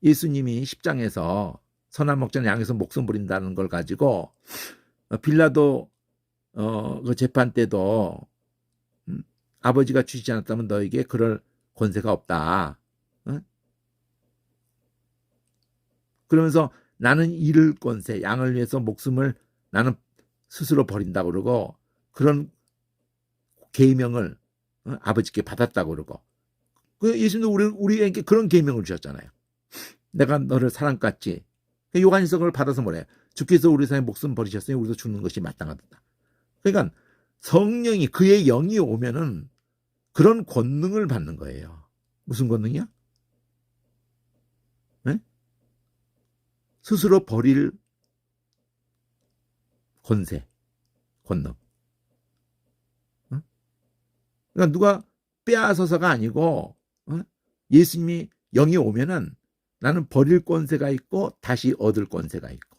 예수님이 10장에서 선한 목자는 양에서 목숨 버린다는 걸 가지고 빌라도 그 재판 때도 아버지가 주시지 않았다면 너에게 그럴 권세가 없다. 그러면서 나는 잃을 권세, 양을 위해서 목숨을 나는 스스로 버린다고 그러고 그런 계명을 아버지께 받았다고 그러고 예수님도 우리에게 그런 계명을 주셨잖아요. 내가 너를 사랑같이. 요한일서 그걸 받아서 뭐래요? 주께서 우리 사이에 목숨 버리셨으니 우리도 죽는 것이 마땅하다. 그러니까 성령이 그의 영이 오면은 그런 권능을 받는 거예요. 무슨 권능이야? 네? 스스로 버릴 권세, 권능. 그러니까 누가 빼앗아서가 아니고 예수님이 영이 오면은 나는 버릴 권세가 있고 다시 얻을 권세가 있고.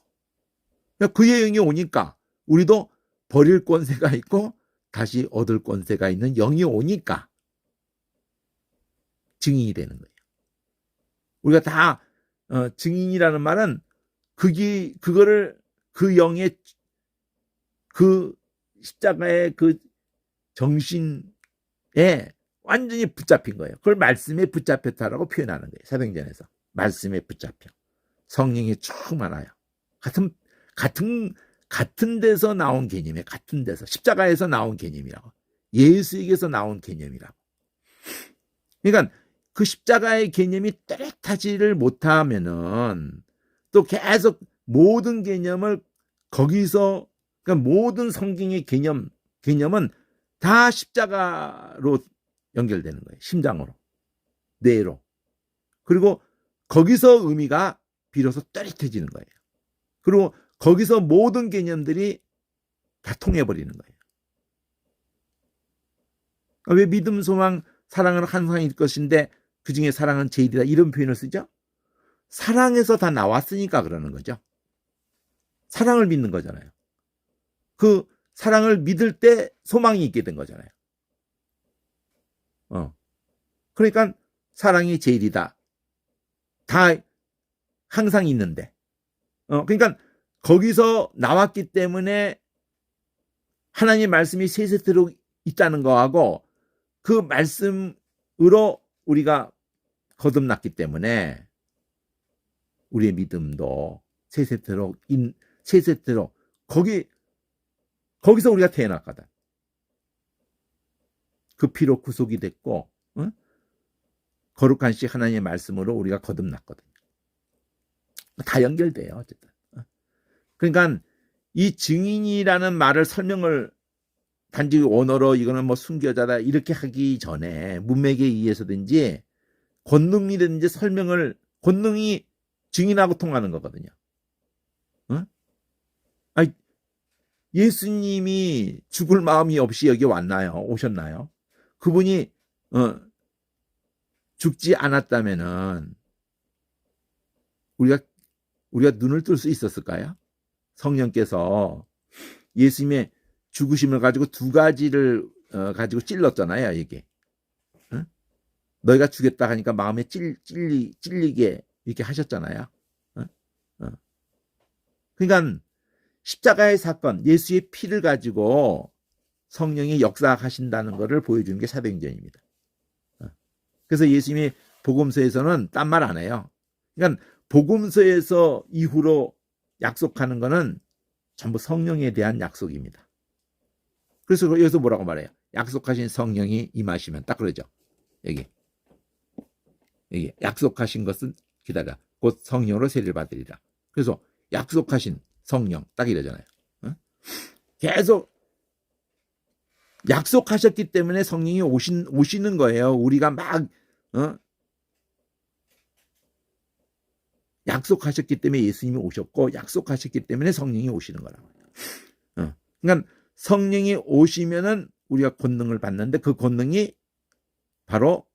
그러니까 그의 영이 오니까 우리도 버릴 권세가 있고 다시 얻을 권세가 있는 영이 오니까 증인이 되는 거예요. 우리가 다 증인이라는 말은 그거를 그 영의 그 십자가의 그 정신에 완전히 붙잡힌 거예요. 그걸 말씀에 붙잡혔다라고 표현하는 거예요. 사도행전에서 말씀에 붙잡혀 성령이 충만하여 같은 데서 나온 개념이에요. 같은 데서 십자가에서 나온 개념이라고 예수에게서 나온 개념이라고. 그러니까 그 십자가의 개념이 뚜렷하지를 못하면은 또 계속 모든 개념을 거기서 그러니까 모든 성경의 개념은 다 십자가로 연결되는 거예요. 심장으로, 뇌로. 그리고 거기서 의미가 비로소 또렷해지는 거예요. 그리고 거기서 모든 개념들이 다 통해버리는 거예요. 왜 믿음, 소망, 사랑은 항상일 것인데 그 중에 사랑은 제일이다 이런 표현을 쓰죠? 사랑에서 다 나왔으니까 그러는 거죠. 사랑을 믿는 거잖아요. 그 사랑을 믿을 때 소망이 있게 된 거잖아요. 그러니까 사랑이 제일이다. 다 항상 있는데. 그러니까 거기서 나왔기 때문에 하나님의 말씀이 세세토록 있다는 거하고 그 말씀으로 우리가 거듭났기 때문에 우리의 믿음도 세세토록 거기서 우리가 태어났거든. 그 피로 구속이 됐고 거룩한 씨 하나님의 말씀으로 우리가 거듭났거든. 다 연결돼요. 어쨌든. 그러니까 이 증인이라는 말을 설명을 단지 원어로 이거는 뭐 순교자다 이렇게 하기 전에 문맥에 의해서든지 권능이든지 권능이 증인하고 통하는 거거든요. 아니, 예수님이 죽을 마음이 없이 여기 오셨나요? 그분이 죽지 않았다면은 우리가 눈을 뜰 수 있었을까요? 성령께서 예수님의 죽으심을 가지고 두 가지를 가지고 찔렀잖아요. 이게 응? 너희가 죽였다 하니까 마음에 찔리게 이렇게 하셨잖아요. 응? 그러니까 십자가의 사건, 예수의 피를 가지고 성령이 역사하신다는 것을 보여주는 게 사도행전입니다. 그래서 예수님이 복음서에서는 딴 말 안 해요. 그러니까 복음서에서 이후로 약속하는 것은 전부 성령에 대한 약속입니다. 그래서 여기서 뭐라고 말해요? 약속하신 성령이 임하시면 딱 그러죠. 여기 약속하신 것은 기다려 곧 성령으로 세례를 받으리라. 그래서 약속하신 성령 딱 이러잖아요. 계속 약속하셨기 때문에 성령이 오시는 거예요. 우리가 막 약속하셨기 때문에 예수님이 오셨고 약속하셨기 때문에 성령이 오시는 거라고. 그러니까 성령이 오시면은 우리가 권능을 받는데 그 권능이 바로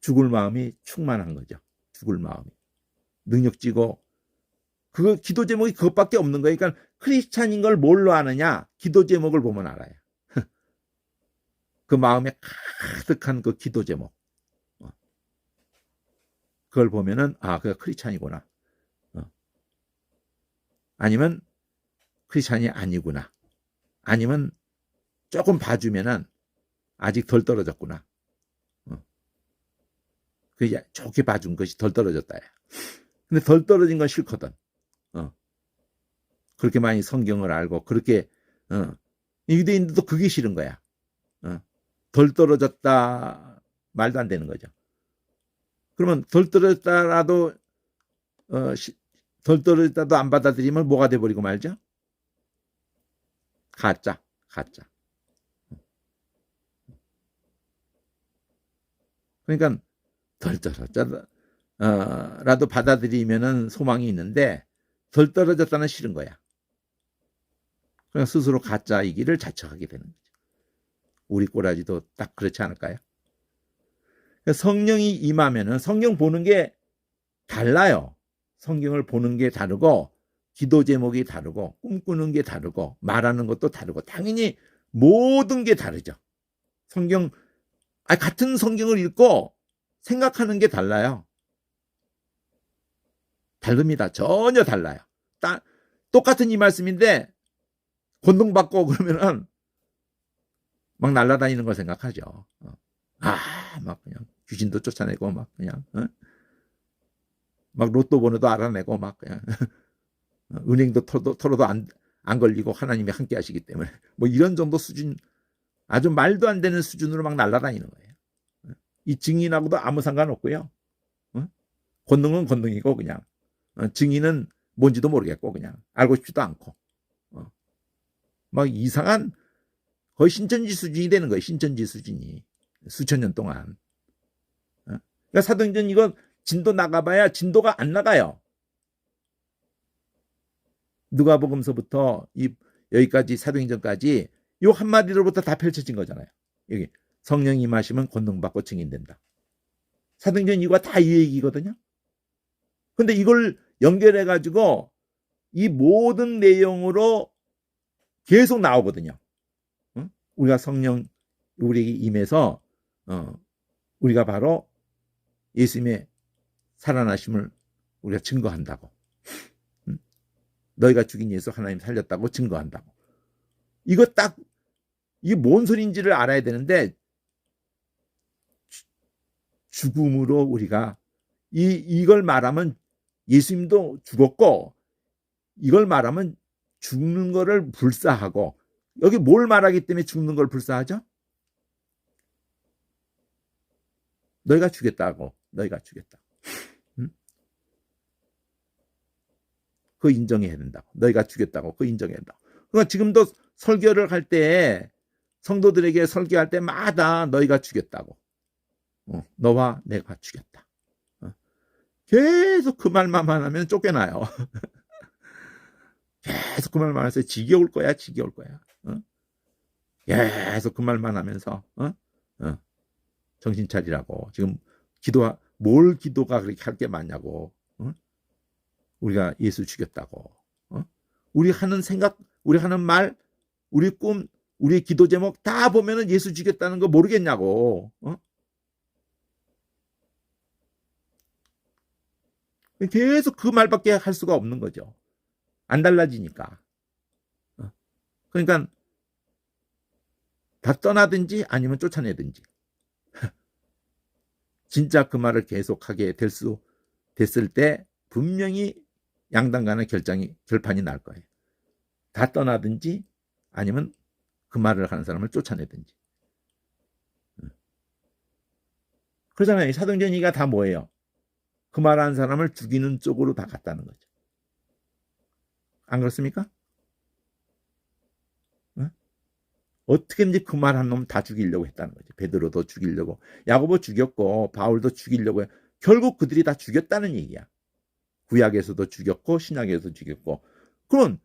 죽을 마음이 충만한 거죠. 죽을 마음이 능력지고 그 기도 제목이 그것밖에 없는 거예요. 그러니까 크리스찬인 걸 뭘로 아느냐? 기도 제목을 보면 알아요. 그 마음에 가득한 그 기도 제목. 그걸 보면은 그가 크리스찬이구나. 아니면 크리스찬이 아니구나. 아니면 조금 봐주면은 아직 덜 떨어졌구나. 그 좋게 봐준 것이 덜 떨어졌다. 근데 덜 떨어진 건 싫거든. 그렇게 많이 성경을 알고 그렇게 유대인들도 그게 싫은 거야. 덜 떨어졌다 말도 안 되는 거죠. 그러면 덜 떨어졌다라도 덜 떨어졌다도 안 받아들이면 뭐가 돼버리고 말죠? 가짜. 그러니까 덜 떨어졌다라도 받아들이면은 소망이 있는데 덜 떨어졌다는 싫은 거야. 그냥 스스로 가짜이기를 자처하게 되는 거죠. 우리 꼬라지도 딱 그렇지 않을까요? 성령이 임하면은 성경 보는 게 달라요. 성경을 보는 게 다르고 기도 제목이 다르고 꿈꾸는 게 다르고 말하는 것도 다르고 당연히 모든 게 다르죠. 같은 성경을 읽고 생각하는 게 달라요. 다릅니다. 전혀 달라요. 똑같은 이 말씀인데 권능받고 그러면은 막 날아다니는 걸 생각하죠. 막 그냥 귀신도 쫓아내고 막 그냥 막 로또 번호도 알아내고 막 그냥 은행도 털어도 안 걸리고 하나님이 함께 하시기 때문에 뭐 이런 정도 수준, 아주 말도 안 되는 수준으로 막 날아다니는 거예요. 이 증인하고도 아무 상관없고요. 권능은 권능이고 그냥 증인은 뭔지도 모르겠고 그냥 알고 싶지도 않고 막 이상한 거의 신천지 수준이 되는 거예요. 신천지 수준이 수천 년 동안. 그러니까 사도행전 이거 진도 나가봐야 진도가 안 나가요. 누가복음서부터 여기까지 사도행전까지 요 한마디로부터 다 펼쳐진 거잖아요. 여기 성령이 임하시면 권능받고 증인된다. 사도행전 이거 다 이 얘기거든요. 근데 이걸 연결해가지고 이 모든 내용으로 계속 나오거든요. 우리가 성령 우리에게 임해서 우리가 바로 예수님의 살아나심을 우리가 증거한다고. 너희가 죽인 예수 하나님 살렸다고 증거한다고. 이거 딱 이게 뭔 소리인지를 알아야 되는데 죽음으로 우리가 이걸 말하면 예수님도 죽었고 이걸 말하면 죽는 거를 불사하고 여기 뭘 말하기 때문에 죽는 걸 불사하죠? 너희가 죽였다고. 그거 인정해야 된다고. 너희가 죽였다고. 그거 인정해야 된다고. 그러니까 지금도 설교를 할 때 성도들에게 설교할 때마다 너희가 죽였다고. 너와 내가 죽였다. 계속 그 말만 하면 쫓겨나요. 계속 그 말만 해서 지겨울 거야. 계속 그 말만 하면서 정신 차리라고. 지금 뭘 기도가 그렇게 할 게 많냐고. 우리가 예수 죽였다고. 우리 하는 생각, 우리 하는 말, 우리 꿈, 우리 기도 제목 다 보면은 예수 죽였다는 거 모르겠냐고. 계속 그 말밖에 할 수가 없는 거죠. 안 달라지니까. 그러니까 다 떠나든지 아니면 쫓아내든지. 진짜 그 말을 계속하게 됐을 때 분명히 양당 간의 결판이 날 거예요. 다 떠나든지 아니면 그 말을 하는 사람을 쫓아내든지. 그러잖아요. 사도행전이가 다 뭐예요? 그 말하는 사람을 죽이는 쪽으로 다 갔다는 거죠. 안 그렇습니까? 어떻게든지 그 말한 놈 다 죽이려고 했다는 거죠. 베드로도 죽이려고, 야고보 죽였고 바울도 죽이려고 해. 결국 그들이 다 죽였다는 얘기야. 구약에서도 죽였고 신약에서도 죽였고. 그럼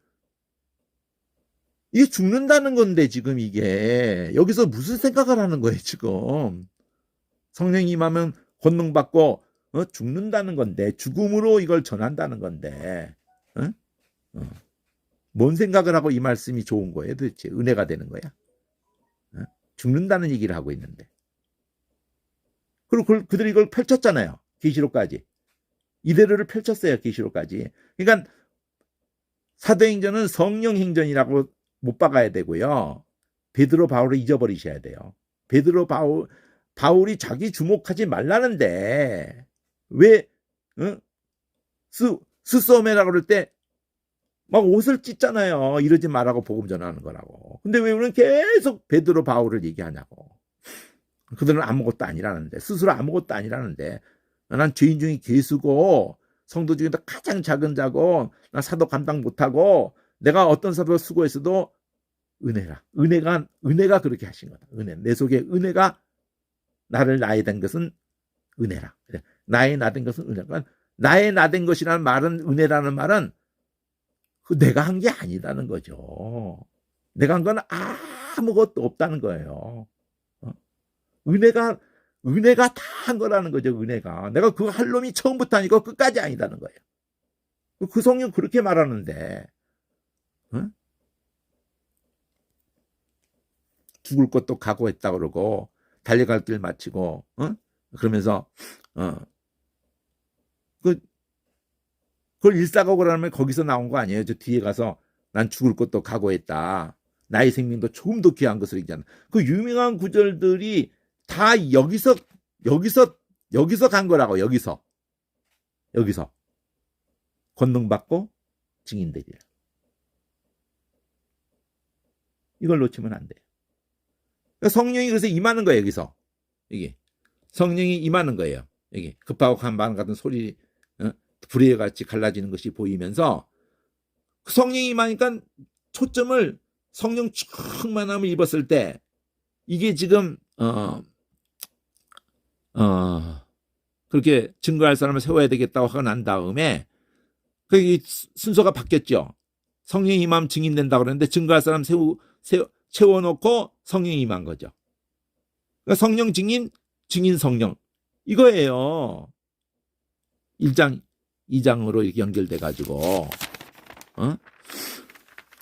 이게 죽는다는 건데 지금 이게 여기서 무슨 생각을 하는 거예요 지금. 성령이 임하면 권능받고 죽는다는 건데, 죽음으로 이걸 전한다는 건데 뭔 생각을 하고 이 말씀이 좋은 거예요 도대체. 은혜가 되는 거야. 죽는다는 얘기를 하고 있는데. 그리고 그들이 이걸 펼쳤잖아요. 계시록까지. 이대로를 펼쳤어요. 계시록까지. 그러니까 사도행전은 성령 행전이라고 못 박아야 되고요. 베드로 바울을 잊어버리셔야 돼요. 베드로 바울이 자기 주목하지 말라는데 왜 스소메라고 그럴 때 막 옷을 찢잖아요. 이러지 말라고 복음 전하는 거라고. 근데 왜 우리는 계속 베드로 바울을 얘기하냐고. 그들은 아무것도 아니라는데, 스스로 아무것도 아니라는데, 난 죄인 중에 괴수고 성도 중에도 가장 작은 자고 난 사도 감당 못하고 내가 어떤 사도 수고했어도 은혜라. 은혜가 그렇게 하신 거다. 은혜. 내 속에 은혜가 나를 나에 된 것은 은혜라. 나의 나된 것은 은혜라. 나의 나된 것이라는 말은, 은혜라는 말은 내가 한 게 아니다는 거죠. 내가 한 건 아무것도 없다는 거예요. 은혜가 다 한 거라는 거죠. 은혜가. 내가 그거 할 놈이 처음부터 아니고 끝까지 아니다는 거예요. 그 성령 그렇게 말하는데 죽을 것도 각오했다 그러고 달려갈 길 마치고 그러면서 그걸 일사각오라면 거기서 나온 거 아니에요. 저 뒤에 가서 난 죽을 것도 각오했다. 나의 생명도 조금 더 귀한 것을 얘기하는 그 유명한 구절들이 다 여기서 간 거라고. 여기서 권능받고 증인들이라. 이걸 놓치면 안 돼요. 그러니까 성령이 그래서 임하는 거예요. 여기서 이게 성령이 임하는 거예요. 여기 급하고 간반 같은 소리, 불의 같이 갈라지는 것이 보이면서 성령이 임하니까 초점을 성령 충만함을 입었을 때 이게 지금 그렇게 증거할 사람을 세워야 되겠다고 하고 난 다음에 그 순서가 바뀌었죠. 성령이 임하면 증인된다고 그러는데 증거할 사람 채워놓고 성령이 임한 거죠. 그러니까 성령 증인, 증인 성령 이거예요. 1장 2장으로 이렇게 연결돼 가지고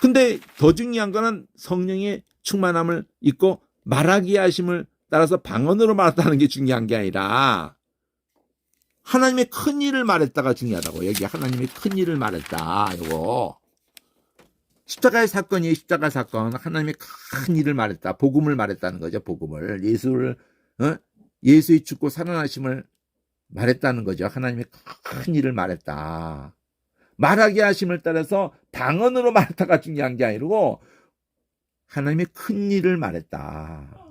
근데 더 중요한 거는 성령의 충만함을 입고 말하기 하심을 따라서 방언으로 말했다는 게 중요한 게 아니라 하나님의 큰 일을 말했다가 중요하다고. 여기 하나님의 큰 일을 말했다. 이거 십자가의 사건이에요. 십자가 사건. 하나님의 큰 일을 말했다. 복음을 말했다는 거죠. 복음을. 예수의 죽고 살아나심을 말했다는 거죠. 하나님의 큰 일을 말했다. 말하게 하심을 따라서 방언으로 말했다가 중요한 게 아니고 하나님의 큰 일을 말했다.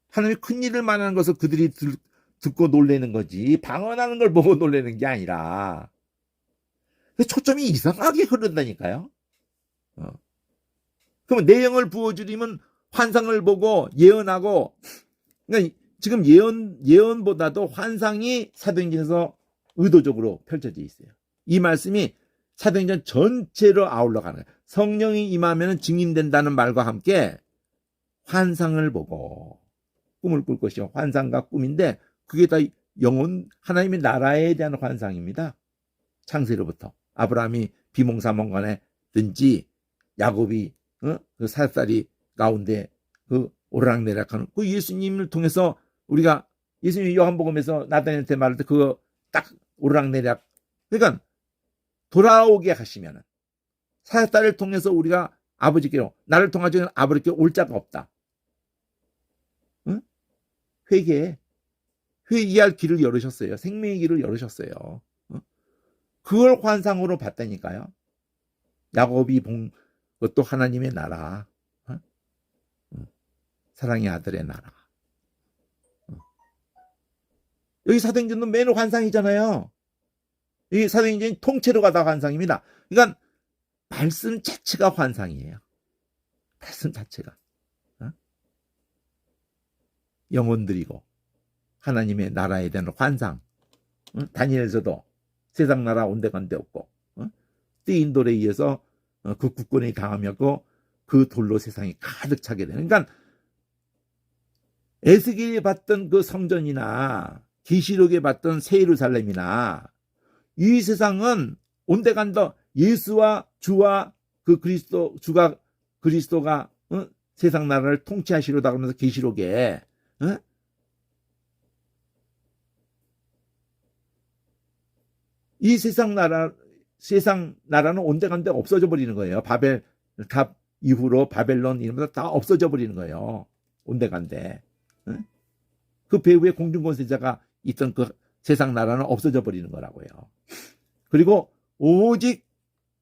하나님의 큰 일을 말하는 것을 그들이 듣고 놀라는 거지 방언하는 걸 보고 놀라는 게 아니라 초점이 이상하게 흐른다니까요. 그러면 내용을 부어주리면 환상을 보고 예언하고, 그러니까 지금 예언보다도 환상이 사도행전에서 의도적으로 펼쳐져 있어요. 이 말씀이 사도행전 전체로 아울러 가는 거예요. 성령이 임하면 증인된다는 말과 함께 환상을 보고 꿈을 꿀 것이요. 환상과 꿈인데 그게 다 영혼 하나님의 나라에 대한 환상입니다. 창세로부터 아브라함이 비몽사몽간에든지 야곱이 그 사살이 가운데 그 오르락내락하는 그 예수님을 통해서 우리가 예수님이 요한복음에서 나다니엘한테 말할 때 그거 딱 오르락내락 그러니까 돌아오게 하시면은 사살을 통해서 우리가 아버지께로 나를 통하지는 아버지께 올 자가 없다. 응? 회개할 길을 열으셨어요. 생명의 길을 열으셨어요. 그걸 환상으로 봤다니까요. 야곱이 본 것도 하나님의 나라, 사랑의 아들의 나라. 여기 사도행전은 매일 환상이잖아요. 이 사도행전이 통째로 가다 환상입니다. 그러니까 말씀 자체가 환상이에요. 말씀 자체가. 영혼들이고 하나님의 나라에 대한 환상. 다니엘서도 세상 나라 온데간데 없고 띠인 돌에 의해서 그 국권이 강하였고 그 돌로 세상이 가득 차게 되는. 그러니까 에스겔이 봤던 그 성전이나 계시록에 봤던 새 예루살렘이나 이 세상은 온데간데 예수와 주와 그 주가 그리스도가 세상 나라를 통치하시려다 그러면서 계시록에 이 세상 나라는 온데간데 없어져 버리는 거예요. 바벨 탑 이후로 바벨론 이러면서 다 없어져 버리는 거예요. 온데간데 그 배후에 공중권세자가 있던 그 세상 나라는 없어져 버리는 거라고요. 그리고 오직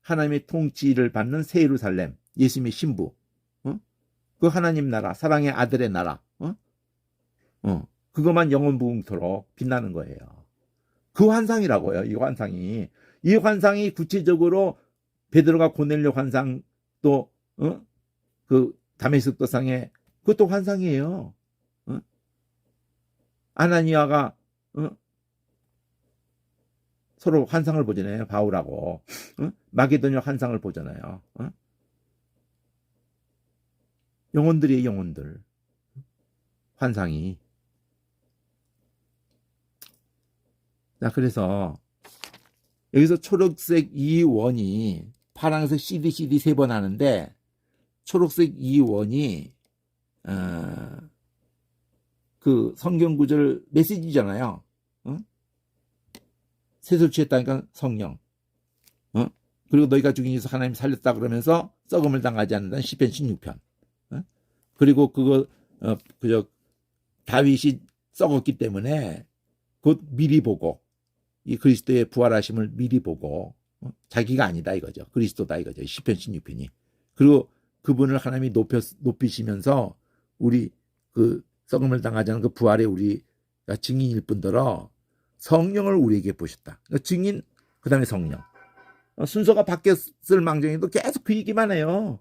하나님의 통치를 받는 새 예루살렘, 예수님의 신부, 그 하나님 나라, 사랑의 아들의 나라, 그것만 영원무궁토록 빛나는 거예요. 그 환상이라고요. 이 환상이 구체적으로 베드로가 고넬료 환상 또 그 다메섹 도상에 그것도 환상이에요. 아나니아가 서로 환상을 보잖아요. 바울하고 마게도냐 환상을 보잖아요. 영혼들이에요. 영혼들. 환상이. 자, 그래서 여기서 초록색 이 원이 파란색 CD 세 번 하는데 초록색 이 원이 그 성경 구절 메시지잖아요. 셋을 취했다니까 성령. 그리고 너희가 죽인 예수 하나님 살렸다 그러면서 썩음을 당하지 않는다는 시편 16편. 그리고 그거 그저 다윗이 썩었기 때문에 곧 미리 보고 이 그리스도의 부활하심을 미리 보고 자기가 아니다 이거죠. 그리스도다 이거죠. 시편 16편이. 그리고 그분을 하나님이 높이시면서 우리 그 썩음을 당하지 않은 그 부활의 우리가 증인일 뿐더러 성령을 우리에게 보셨다. 증인 그 다음에 성령. 순서가 바뀌었을 망정에도 계속 그 얘기만 해요.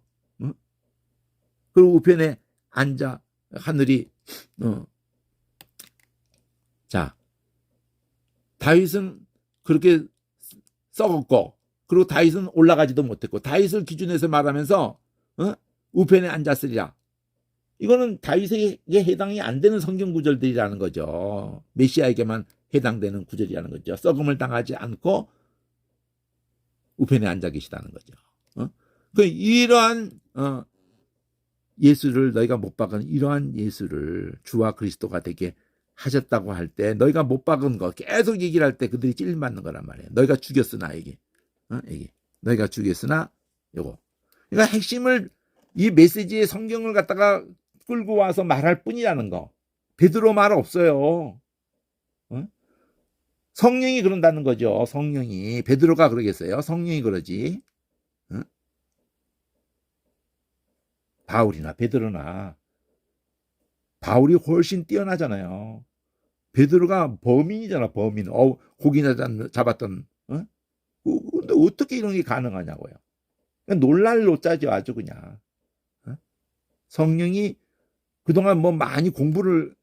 그리고 우편에 앉아 하늘이 자 다윗은 그렇게 썩었고 그리고 다윗은 올라가지도 못했고 다윗을 기준해서 말하면서 우편에 앉았으리라. 이거는 다윗에게 해당이 안 되는 성경 구절들이라는 거죠. 메시아에게만 해당되는 구절이라는 거죠. 썩음을 당하지 않고 우편에 앉아 계시다는 거죠. 그 이러한 예수를 너희가 못 박은 이러한 예수를 주와 그리스도가 되게 하셨다고 할 때 너희가 못 박은 거 계속 얘기를 할 때 그들이 찔 맞는 거란 말이에요. 너희가 죽였으나 이게 너희가 죽였으나 요거. 그러니까 핵심을 이 메시지의 성경을 갖다가 끌고 와서 말할 뿐이라는 거. 베드로 말 없어요. 성령이 그런다는 거죠. 성령이. 베드로가 그러겠어요. 성령이 그러지. 바울이나 베드로나. 바울이 훨씬 뛰어나잖아요. 베드로가 범인이잖아. 범인. 고기나 잡았던. 근데 어떻게 이런 게 가능하냐고요. 놀랄 노짜죠. 아주 그냥. 성령이 그동안 뭐 많이 공부를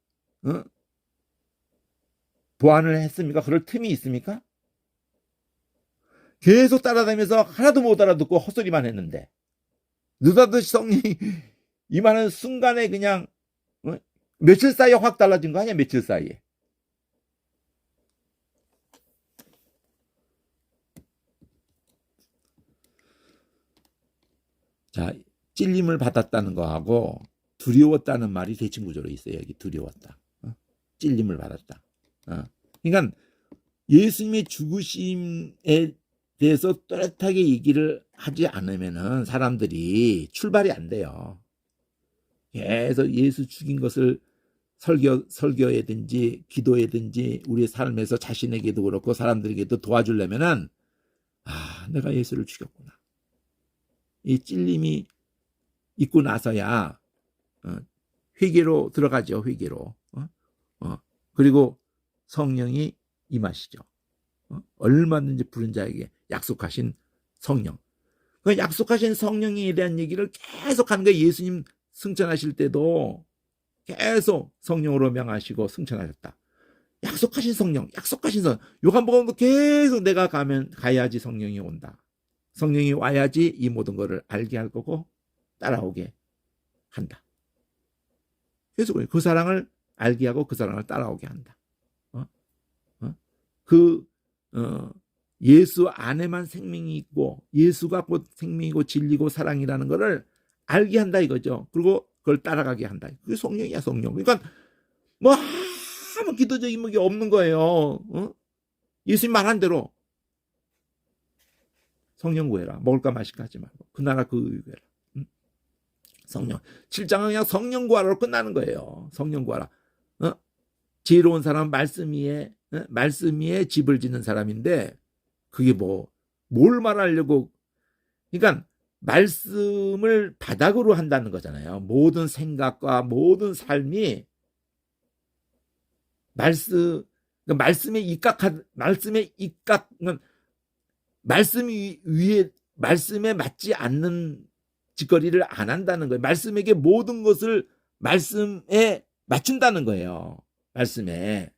보완을 했습니까? 그럴 틈이 있습니까? 계속 따라다니면서 하나도 못 알아듣고 헛소리만 했는데 느닷없이 성령이 이 말은 순간에 그냥 며칠 사이에 확 달라진 거 아니야? 며칠 사이에. 자, 찔림을 받았다는 거하고 두려웠다는 말이 대칭구조로 있어요. 여기 두려웠다. 찔림을 받았다. 그러니까 예수님의 죽으심에 대해서 또렷하게 얘기를 하지 않으면은 사람들이 출발이 안 돼요. 계속 예수 죽인 것을 설교에든지 기도에든지 우리의 삶에서 자신에게도 그렇고 사람들에게도 도와주려면은 내가 예수를 죽였구나. 이 찔림이 있고 나서야 회개로 들어가죠. 회개로. 그리고 성령이 임하시죠. 얼마든지 부른 자에게 약속하신 성령. 그 약속하신 성령에 대한 얘기를 계속 하는 거예요. 예수님 승천하실 때도 계속 성령으로 명하시고 승천하셨다. 약속하신 성령, 약속하신 성령. 요한복음도 계속 내가 가야지 성령이 온다. 성령이 와야지 이 모든 것을 알게 할 거고 따라오게 한다. 계속 그 사랑을 알게 하고 그 사랑을 따라오게 한다. 예수 안에만 생명이 있고 예수가 곧 생명이고 진리고 사랑이라는 것을 알게 한다 이거죠. 그리고 그걸 따라가게 한다. 그게 성령이야, 성령. 그러니까 뭐 아무 기도적인 게 없는 거예요. 예수님 말한 대로 성령 구해라. 먹을까 마실까 하지 말고 그 나라 그 의 구해라. 성령. 7장은 그냥 성령 구하라로 끝나는 거예요. 성령 구하라. 지혜로운 사람은 말씀 위에 집을 짓는 사람인데 그게 뭘 말하려고. 그러니까 말씀을 바닥으로 한다는 거잖아요. 모든 생각과 모든 삶이 말씀에 말씀에 맞지 않는 짓거리를 안 한다는 거예요. 말씀에게 모든 것을 말씀에 맞춘다는 거예요. 말씀에.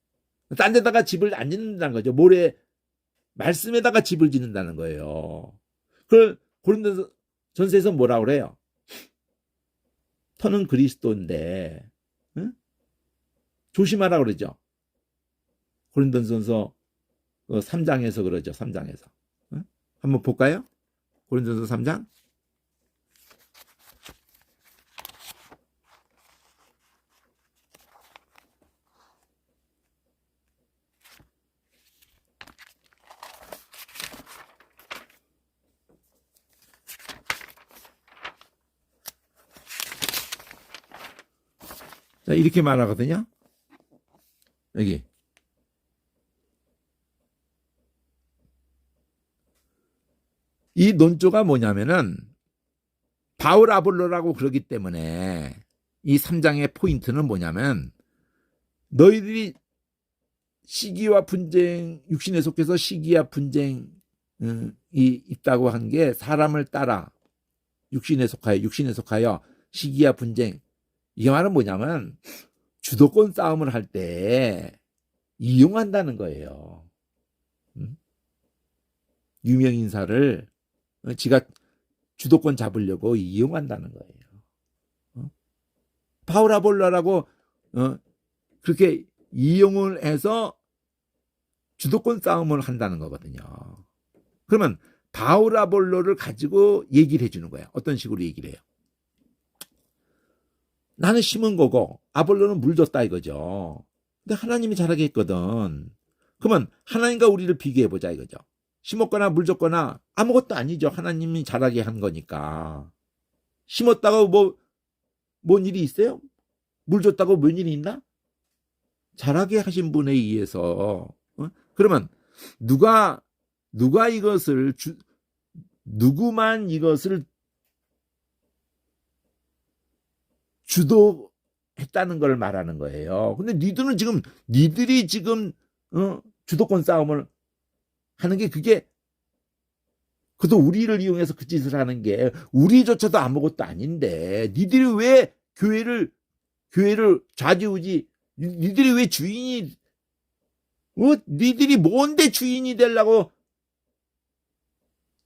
딴 데다가 집을 안 짓는다는 거죠. 말씀에다가 집을 짓는다는 거예요. 그걸 고린도전서에서 뭐라 그래요? 터는 그리스도인데 조심하라 그러죠. 고린도전서 3장에서 그러죠. 3장에서. 한번 볼까요? 고린도전서 3장. 자, 이렇게 말하거든요. 여기. 이 논조가 뭐냐면은 바울 아볼로라고 그러기 때문에 이 3장의 포인트는 뭐냐면 너희들이 시기와 분쟁, 육신에 속해서 시기와 분쟁이 있다고 한 게 사람을 따라 육신에 속하여 시기와 분쟁. 이게 말은 뭐냐면 주도권 싸움을 할 때 이용한다는 거예요. 유명 인사를 지가 주도권 잡으려고 이용한다는 거예요. 바울 아볼로라고 그렇게 이용을 해서 주도권 싸움을 한다는 거거든요. 그러면 바울 아볼로를 가지고 얘기를 해주는 거예요. 어떤 식으로 얘기를 해요? 나는 심은 거고 아볼로는 물 줬다 이거죠. 근데 하나님이 자라게 했거든. 그러면 하나님과 우리를 비교해보자 이거죠. 심었거나 물 줬거나 아무것도 아니죠. 하나님이 자라게 한 거니까. 심었다고 뭔 일이 있어요? 물 줬다고 뭔 일이 있나? 자라게 하신 분에 의해서. 그러면 누구만 이것을 주도했다는 걸 말하는 거예요. 근데 니들이 지금 주도권 싸움을 하는 게 그것도 우리를 이용해서 그 짓을 하는 게 우리조차도 아무것도 아닌데 니들이 왜 교회를 좌지우지 니들이 왜 니들이 뭔데 주인이 되려고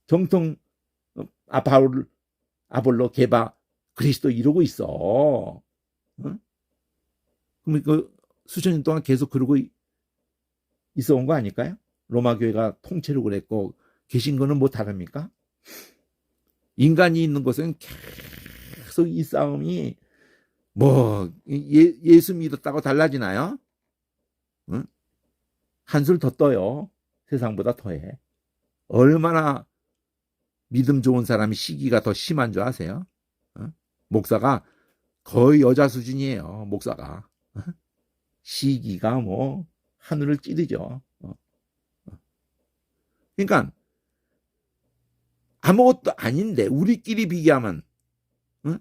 정통 바울 아볼로 게바 그리스도 이러고 있어. 어? 그럼 그 수천 년 동안 계속 그러고 있어 온 거 아닐까요? 로마 교회가 통째로 그랬고 계신 거는 뭐 다릅니까? 인간이 있는 곳은 계속 이 싸움이 뭐 예수 믿었다고 달라지나요? 응? 한술 더 떠요. 세상보다 더해. 얼마나 믿음 좋은 사람이 시기가 더 심한 줄 아세요? 응? 목사가 거의 여자 수준이에요. 목사가. 시기가 뭐 하늘을 찌르죠. 그러니까 아무것도 아닌데 우리끼리 비교하면, 응?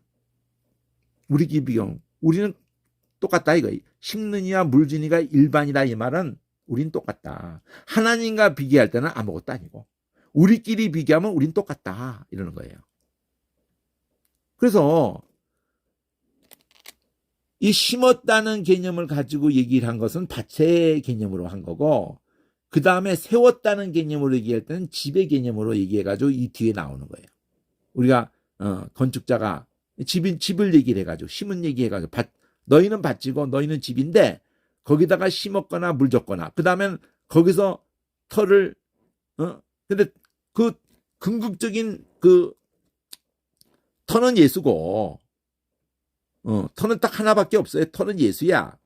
우리끼리 비교하면 우리는 똑같다 이거. 심는이와 물주니가 일반이다 이 말은 우린 똑같다. 하나님과 비교할 때는 아무것도 아니고 우리끼리 비교하면 우린 똑같다 이러는 거예요. 그래서 이 심었다는 개념을 가지고 얘기를 한 것은 밭의 개념으로 한 거고, 그 다음에 세웠다는 개념으로 얘기할 때는 집의 개념으로 얘기해가지고 이 뒤에 나오는 거예요. 우리가 건축자가 집을 얘기를 해가지고 심은 얘기해가지고 너희는 밭이고 너희는 집인데 거기다가 심었거나 물 줬거나 그 다음엔 거기서 터를 근데 그 궁극적인 그 터는 예수고 터는 딱 하나밖에 없어요. 터는 예수야.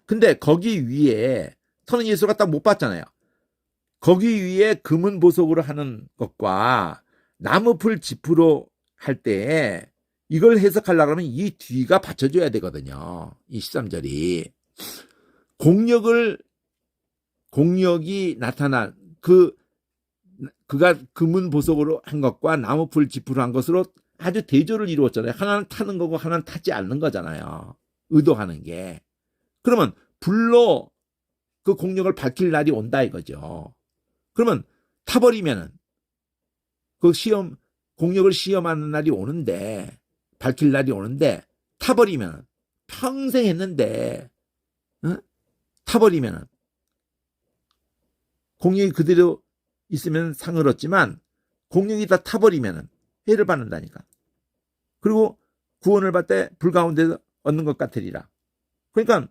근데 거기 위에 터는 예수가 딱 못 봤잖아요. 거기 위에 금은 보석으로 하는 것과 나무풀 지푸로 할 때 이걸 해석하려고 하면 이 뒤가 받쳐줘야 되거든요. 이 13절이. 공력이 나타난 그가 금은 보석으로 한 것과 나무풀 지푸로 한 것으로 아주 대조를 이루었잖아요. 하나는 타는 거고 하나는 타지 않는 거잖아요. 의도하는 게. 그러면 불로 그 공력을 밝힐 날이 온다 이거죠. 그러면 타버리면은 그 공력을 시험하는 날이 오는데, 밝힐 날이 오는데 타버리면 평생 했는데 타버리면 공력이 그대로 있으면 상을 얻지만 공력이 다 타버리면 해를 받는다니까. 그리고 구원을 받되 불 가운데서 얻는 것 같으리라. 그러니까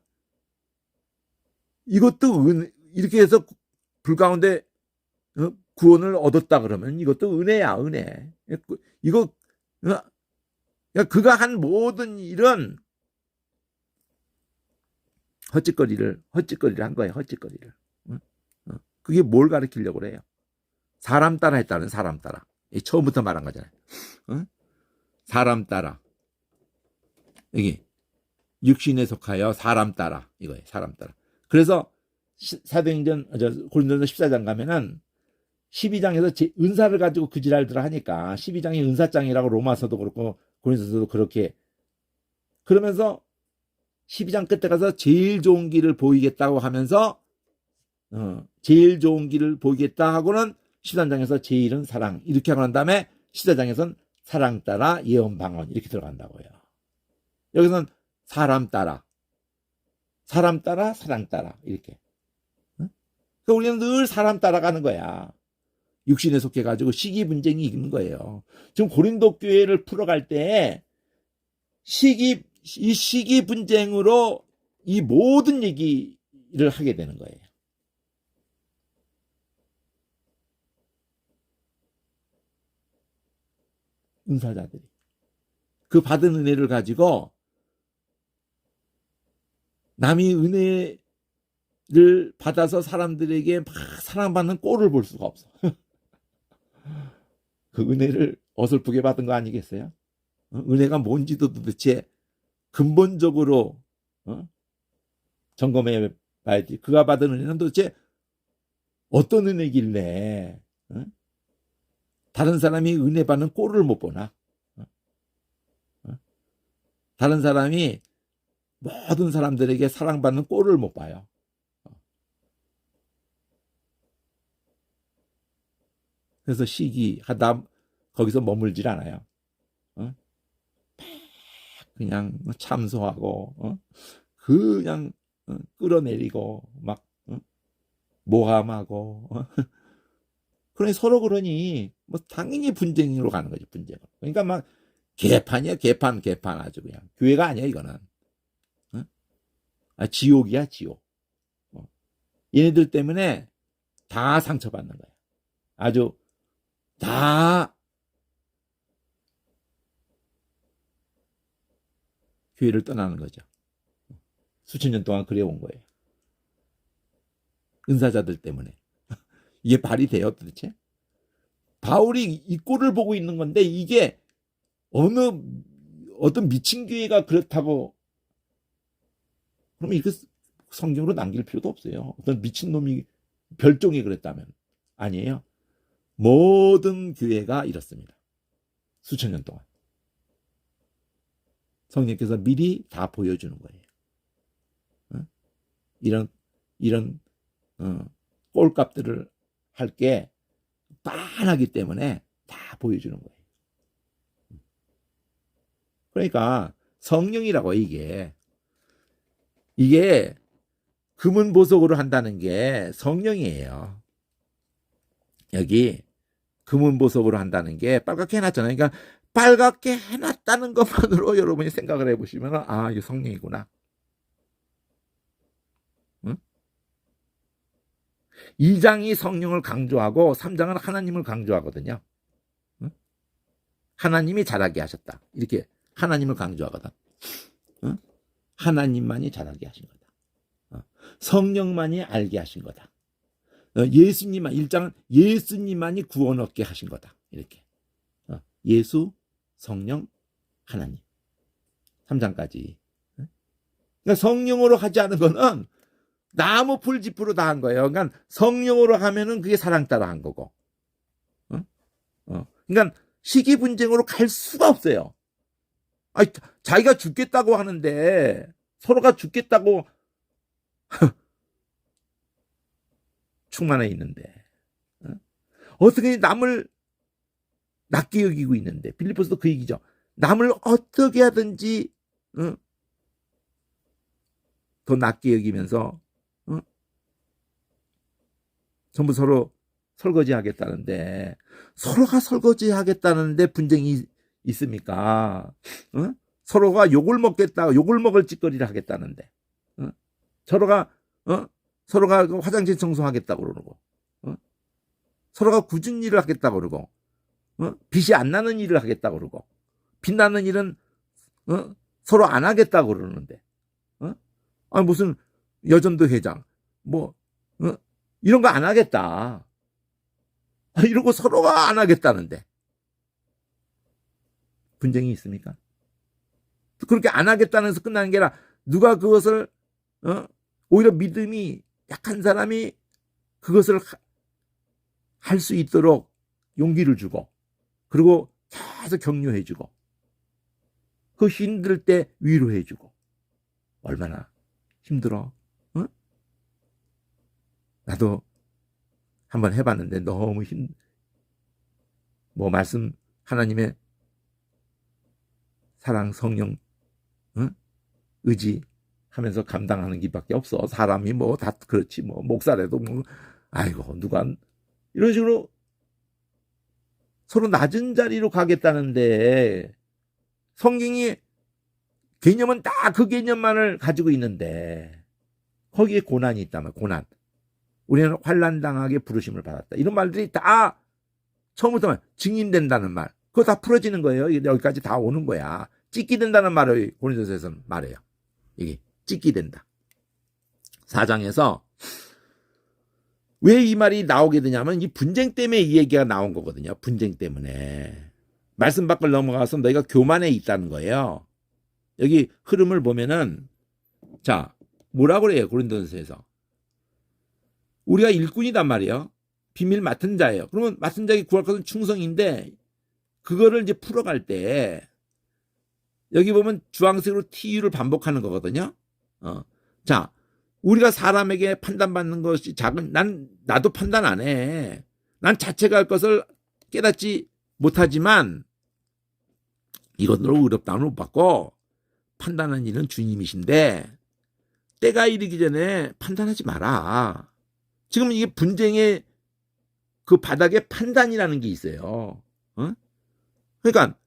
이것도 이렇게 해서 불 가운데 구원을 얻었다 그러면 이것도 은혜야, 은혜. 이거 그가 한 모든 일은 헛짓거리를 한 거예요. 헛짓거리를. 그게 뭘 가르치려고 그래요? 사람 따라 했다는 사람 따라. 처음부터 말한 거잖아요. 사람 따라. 여기 육신에 속하여 사람 따라 이거예요. 사람 따라. 그래서 사도행전 고린도전서 14장 가면은 12장에서 은사를 가지고 그 지랄들을 하니까 12장이 은사장이라고 로마서도 그렇고 고린도서도 그렇게 그러면서 12장 끝에 가서 제일 좋은 길을 보이겠다고 하면서 제일 좋은 길을 보이겠다 하고는 13장에서 제일은 사랑 이렇게 하고 난 다음에 14장에서는 사랑 따라 예언 방언 이렇게 들어간다고요. 여기서는 사람 따라 사랑 따라 이렇게. 그러니까 우리는 늘 사람 따라가는 거야. 육신에 속해가지고 시기 분쟁이 있는 거예요. 지금 고린도 교회를 풀어갈 때 이 시기 분쟁으로 이 모든 얘기를 하게 되는 거예요. 은사자들이 그 받은 은혜를 가지고 남이 은혜를 받아서 사람들에게 막 사랑받는 꼴을 볼 수가 없어. 그 은혜를 어설프게 받은 거 아니겠어요? 은혜가 뭔지도 도대체 근본적으로 점검해 봐야지. 그가 받은 은혜는 도대체 어떤 은혜길래 다른 사람이 은혜 받는 꼴을 못 보나? 다른 사람이 모든 사람들에게 사랑받는 꼴을 못 봐요. 그래서 시기하다 거기서 머물질 않아요. 그냥 참소하고 그냥 끌어내리고 막 모함하고 그러니 서로 그러니 뭐 당연히 분쟁으로 가는 거지. 분쟁. 그러니까 막 개판이야, 개판, 개판 아주 그냥. 교회가 아니야, 이거는. 어? 지옥이야, 지옥. 얘네들 때문에 다 상처받는 거야. 아주 다 교회를 떠나는 거죠. 수천 년 동안 그래 온 거예요. 은사자들 때문에. 이게 발이 돼요, 도대체? 바울이 이 꼴을 보고 있는 건데 이게 어떤 미친 교회가 그렇다고 그러면 이거 성경으로 남길 필요도 없어요. 어떤 미친놈이 별종이 그랬다면. 아니에요. 모든 교회가 이렇습니다. 수천 년 동안. 성령께서 미리 다 보여주는 거예요. 이런 꼴값들을 할 게 빤하기 때문에 다 보여주는 거예요. 그러니까 성령이라고 이게 금은보석으로 한다는 게 성령이에요. 여기 금은보석으로 한다는 게 빨갛게 해놨잖아요. 그러니까 빨갛게 해놨다는 것만으로 여러분이 생각을 해보시면 아, 이게 성령이구나. 응? 2장이 성령을 강조하고 3장은 하나님을 강조하거든요. 응? 하나님이 잘하게 하셨다. 이렇게 하나님을 강조하거든. 응? 하나님만이 잘하게 하신 거다. 성령만이 알게 하신 거다. 예수님만 1장은 예수님만이 구원 얻게 하신 거다. 이렇게 예수, 성령, 하나님 3장까지. 그러니까 성령으로 하지 않은 거는 나무 풀짚으로 다 한 거예요. 그러니까 성령으로 하면은 그게 사랑 따라 한 거고. 그러니까 시기 분쟁으로 갈 수가 없어요. 아니, 자기가 죽겠다고 하는데 서로가 죽겠다고 충만해 있는데 어떻게 남을 낮게 여기고 있는데 빌립보서도 그 얘기죠. 남을 어떻게 하든지 더 낮게 여기면서 전부 서로 설거지하겠다는데 서로가 설거지하겠다는데 분쟁이 있습니까? 서로가 욕을 먹겠다, 욕을 먹을 짓거리를 하겠다는데 서로가 화장실 청소하겠다고 그러고 서로가 굳은 일을 하겠다고 그러고 빛이 안 나는 일을 하겠다고 그러고 빛나는 일은 서로 안 하겠다고 그러는데 아니 무슨 여전도 회장 뭐 이런 거 안 하겠다 이러고 서로가 안 하겠다는데 분쟁이 있습니까? 그렇게 안 하겠다는 데서 끝나는 게 아니라 누가 그것을 오히려 믿음이 약한 사람이 그것을 할 수 있도록 용기를 주고 그리고 계속 격려해주고 그 힘들 때 위로해주고 얼마나 힘들어. 나도 한번 해봤는데 너무 말씀 하나님의 사랑 성령 의지 하면서 감당하는 길밖에 없어. 사람이 뭐 다 그렇지 뭐 목사라도 뭐 아이고 누가 이런 식으로 서로 낮은 자리로 가겠다는데 성경이 개념은 다 그 개념만을 가지고 있는데 거기에 고난이 있다면 고난 우리는 환난당하게 부르심을 받았다 이런 말들이 다 처음부터 증인된다는 말 그거 다 풀어지는 거예요. 여기까지 다 오는 거야. 찢기 된다는 말을 고린도서에서는 말해요. 이게 찢기 된다. 4장에서 왜 이 말이 나오게 되냐면 이 분쟁 때문에 이 얘기가 나온 거거든요. 분쟁 때문에. 말씀 밖을 넘어가서 너희가 교만에 있다는 거예요. 여기 흐름을 보면은 자 뭐라고 그래요. 고린도서에서. 우리가 일꾼이단 말이에요. 비밀 맡은 자예요. 그러면 맡은 자에게 구할 것은 충성인데 그거를 이제 풀어갈 때 여기 보면 주황색으로 TU를 반복하는 거거든요. 자, 우리가 사람에게 판단받는 것이 작은 나도 판단 안 해. 난 자체가 할 것을 깨닫지 못하지만 이것으로 의롭다함을 못 받고 판단하는 일은 주님이신데 때가 이르기 전에 판단하지 마라. 지금 이게 분쟁의 그 바닥에 판단이라는 게 있어요. 그러니까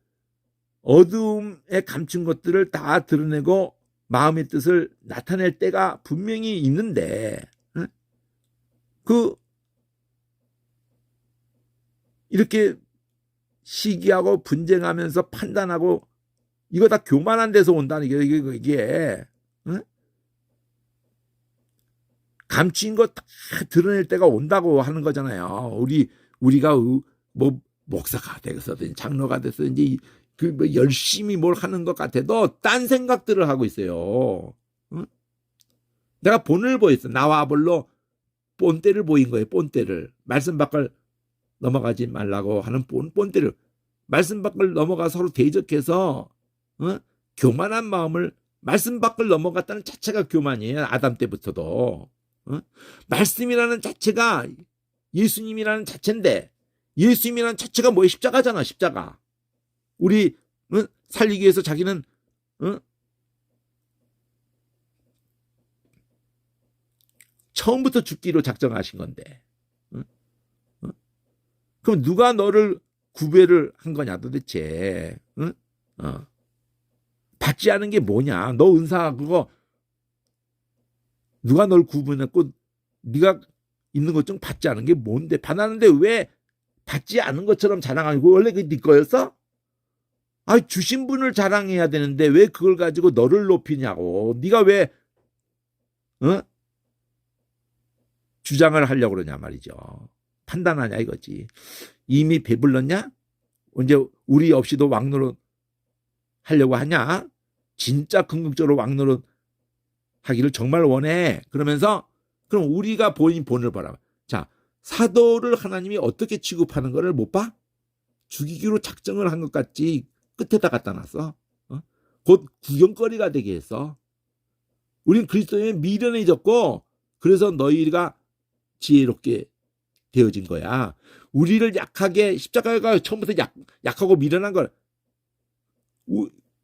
어두움에 감춘 것들을 다 드러내고 마음의 뜻을 나타낼 때가 분명히 있는데, 이렇게 시기하고 분쟁하면서 판단하고 이거 다 교만한 데서 온다는 이게 감추인 거 다 드러낼 때가 온다고 하는 거잖아요. 우리가 뭐 목사가 되서든지 장로가 되서든지 뭐 열심히 뭘 하는 것 같아도 딴 생각들을 하고 있어요. 내가 본을 보였어. 나와 아볼로 본때를 보인 거예요. 본때를. 말씀 밖을 넘어가지 말라고 하는 본때를. 말씀 밖을 넘어가 서로 대적해서 교만한 마음을, 말씀 밖을 넘어갔다는 자체가 교만이에요. 아담 때부터도. 말씀이라는 자체가 예수님이라는 자체인데, 예수님이라는 자체가 뭐예요? 십자가잖아. 십자가. 우리 살리기 위해서 자기는 처음부터 죽기로 작정하신 건데, 그럼 누가 너를 구별을 한 거냐 도대체? 받지 않은 게 뭐냐? 너 은사 그거 누가 널 구분했고 네가 있는 것 중 받지 않은 게 뭔데? 받았는데 왜 받지 않은 것처럼 자랑하고? 원래 그게 네 거였어? 아, 주신 분을 자랑해야 되는데 왜 그걸 가지고 너를 높이냐고. 네가 왜 주장을 하려고 그러냐 말이죠. 판단하냐 이거지. 이미 배불렀냐? 언제 우리 없이도 왕노릇 하려고 하냐? 진짜 궁극적으로 왕노릇 하기를 정말 원해. 그러면서 그럼 우리가 본을 봐라. 자, 사도를 하나님이 어떻게 취급하는 거를 못 봐? 죽이기로 작정을 한 것 같지 끝에다 갖다 놨어. 곧 구경거리가 되게 했어. 우린 그리스도에 미련해졌고 그래서 너희가 지혜롭게 되어진 거야. 우리를 약하게, 십자가가 처음부터 약하고 미련한 걸,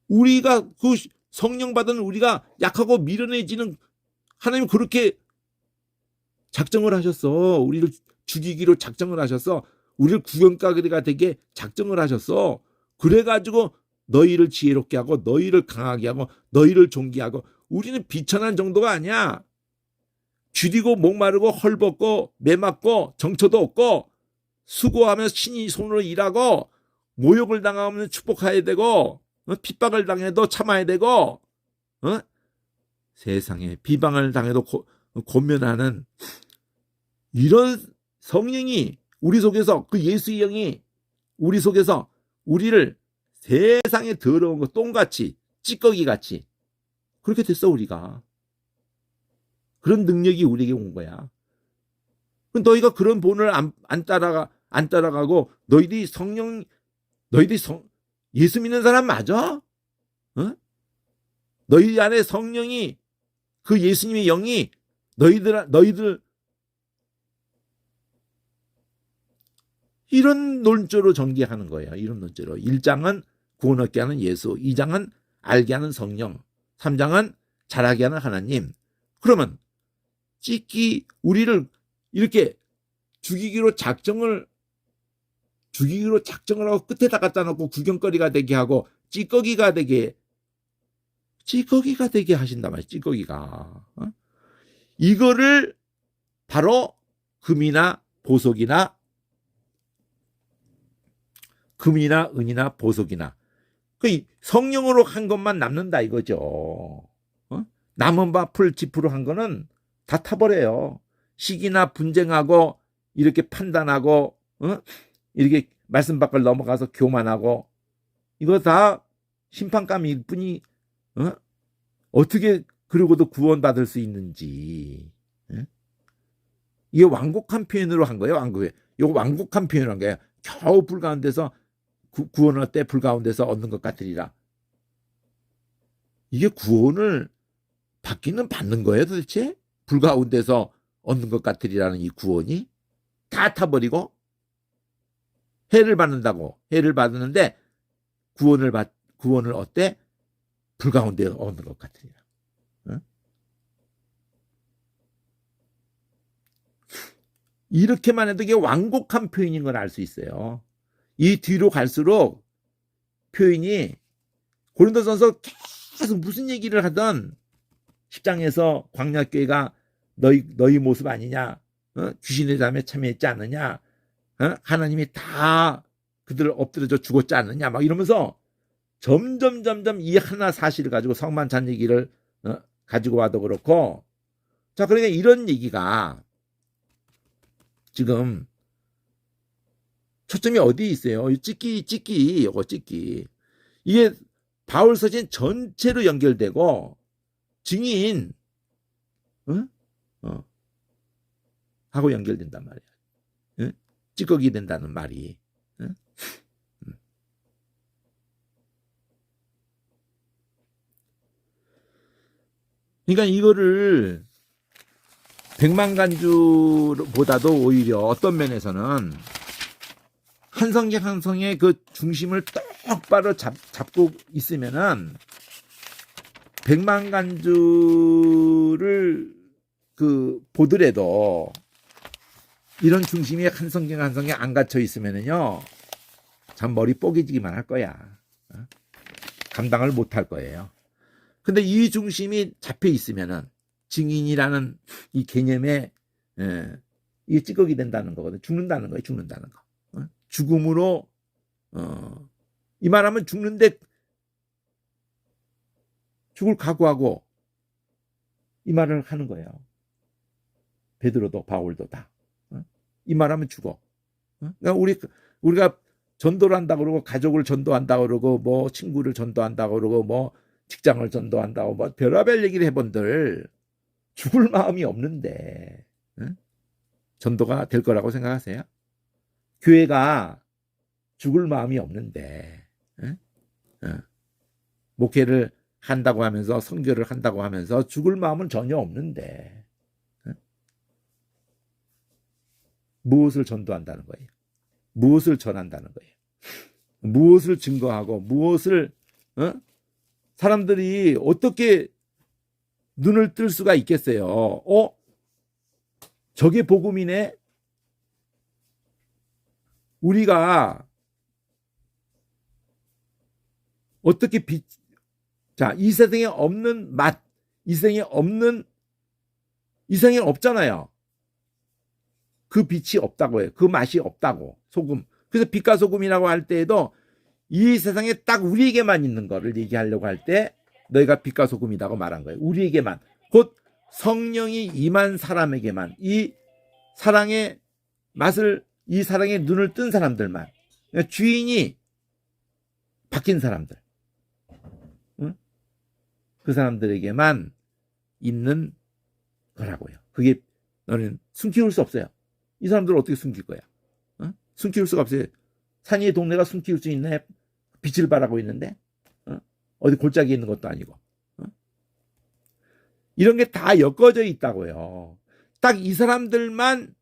우리가 그 성령 받은 우리가 약하고 미련해지는, 하나님 그렇게 작정을 하셨어. 우리를 죽이기로 작정을 하셨어. 우리를 구경거리가 되게 작정을 하셨어. 그래가지고 너희를 지혜롭게 하고 너희를 강하게 하고 너희를 존귀하고. 우리는 비천한 정도가 아니야. 줄이고 목마르고 헐벗고 매맞고 정처도 없고 수고하며 신이 손으로 일하고 모욕을 당하면 축복해야 되고 핍박을 당해도 참아야 되고 세상에 비방을 당해도 권면하는 이런 성령이 우리 속에서, 그 예수의 영이 우리 속에서 우리를 세상에 더러운 거 똥같이 찌꺼기같이 그렇게 됐어. 우리가 그런 능력이 우리에게 온 거야. 너희가 그런 본을 안 따라가고 너희들이 예수 믿는 사람 맞아? 너희 안에 성령이, 그 예수님의 영이 너희들 이런 논조로 전개하는 거예요. 이런 논조로. 1장은 구원 얻게 하는 예수, 2장은 알게 하는 성령, 3장은 잘하게 하는 하나님. 그러면 우리를 이렇게 죽이기로 작정을 하고 끝에다 갖다 놓고 구경거리가 되게 하고 찌꺼기가 되게 하신단 말이에요. 찌꺼기가. 이거를 바로 금이나 은이나 보석이나 그 성령으로 한 것만 남는다 이거죠. 남은 바 풀 지푸로 한 거는 다 타버려요. 시기나 분쟁하고 이렇게 판단하고 이렇게 말씀 밖을 넘어가서 교만하고 이거 다 심판감일 뿐이 어떻게 그러고도 구원받을 수 있는지. 이게 완곡한 표현으로 한 거예요. 이거 완곡한 표현을 한 거예요. 겨우 불 가운데서 구원을 얻되 불 가운데서 얻는 것 같으리라. 이게 구원을 받기는 받는 거예요 도대체? 불 가운데서 얻는 것 같으리라는 이 구원이 다 타버리고 해를 받는데 구원을 얻되 불 가운데 얻는 것 같으리라. 이렇게만 해도 이게 완곡한 표현인 걸 알 수 있어요. 이 뒤로 갈수록 표현이 고린도전서 계속 무슨 얘기를 하던 10장에서 광야교회가 너희 모습 아니냐, 귀신의 잠에 참여했지 않느냐, 하나님이 다 그들을 엎드려져 죽었지 않느냐, 막 이러면서 점점 이 하나 사실을 가지고 성만찬 얘기를 가지고 와도 그렇고, 자, 그러니까 이런 얘기가 지금 초점이 어디에 있어요? 찍기 이거 찍기. 이게 바울 서신 전체로 연결되고 증인 하고 연결된단 말이야. 찌꺼기 된다는 말이. 그러니까 이거를 백만간주보다도 오히려 어떤 면에서는 한 성경 한 성의 그 중심을 똑바로 잡고 있으면은 백만간주를 보더라도 이런 중심이 한 성경 한 성에 안 갇혀 있으면은요, 참 머리 뽀개지기만 할 거야. 감당을 못 할 거예요. 근데 이 중심이 잡혀 있으면은 증인이라는 이 개념에 이게 찌꺼기 된다는 거거든. 죽는다는 거예요. 죽는다는 거. 죽음으로 이 말하면 죽는데 죽을 각오하고 이 말을 하는 거예요. 베드로도 바울도 다. 이 말하면 죽어. 그러니까 우리가 전도를 한다고 그러고 가족을 전도한다고 그러고 뭐 친구를 전도한다고 그러고 뭐 직장을 전도한다고 뭐 별의별 얘기를 해본들 죽을 마음이 없는데 전도가 될 거라고 생각하세요? 교회가 죽을 마음이 없는데 목회를 한다고 하면서 선교를 한다고 하면서 죽을 마음은 전혀 없는데 무엇을 전도한다는 거예요? 무엇을 전한다는 거예요? 무엇을 증거하고 무엇을 사람들이 어떻게 눈을 뜰 수가 있겠어요? 저게 복음이네? 우리가 어떻게 자, 이 세상에 없는 맛, 이 세상에 없잖아요. 그 빛이 없다고 해요. 그 맛이 없다고. 소금. 그래서 빛과 소금이라고 할 때에도 이 세상에 딱 우리에게만 있는 거를 얘기하려고 할 때 너희가 빛과 소금이라고 말한 거예요. 우리에게만. 곧 성령이 임한 사람에게만, 이 사랑의 맛을, 이 사랑의 눈을 뜬 사람들만, 그러니까 주인이 바뀐 사람들, 그 사람들에게만 있는 거라고요. 그게 너는 숨기울 수 없어요. 이 사람들을 어떻게 숨길 거야? 숨기울 수가 없어요. 산 위의 동네가 숨기울 수 있네. 빛을 발하고 있는데 어디 골짜기에 있는 것도 아니고. 이런 게 다 엮어져 있다고요. 딱 이 사람들만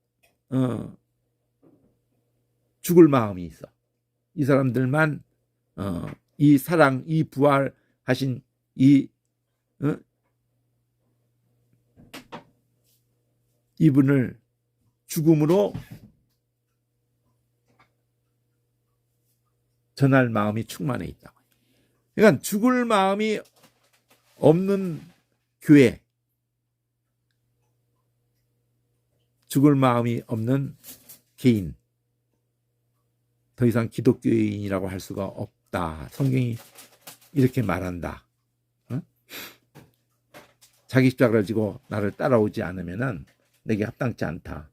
죽을 마음이 있어. 이 사람들만 이 사랑, 이 부활하신 이분을 죽음으로 전할 마음이 충만해 있다고. 그러니까 죽을 마음이 없는 교회, 죽을 마음이 없는 개인, 더 이상 기독교인이라고 할 수가 없다. 성경이 이렇게 말한다. 자기 십자가를 지고 나를 따라오지 않으면은 내게 합당치 않다.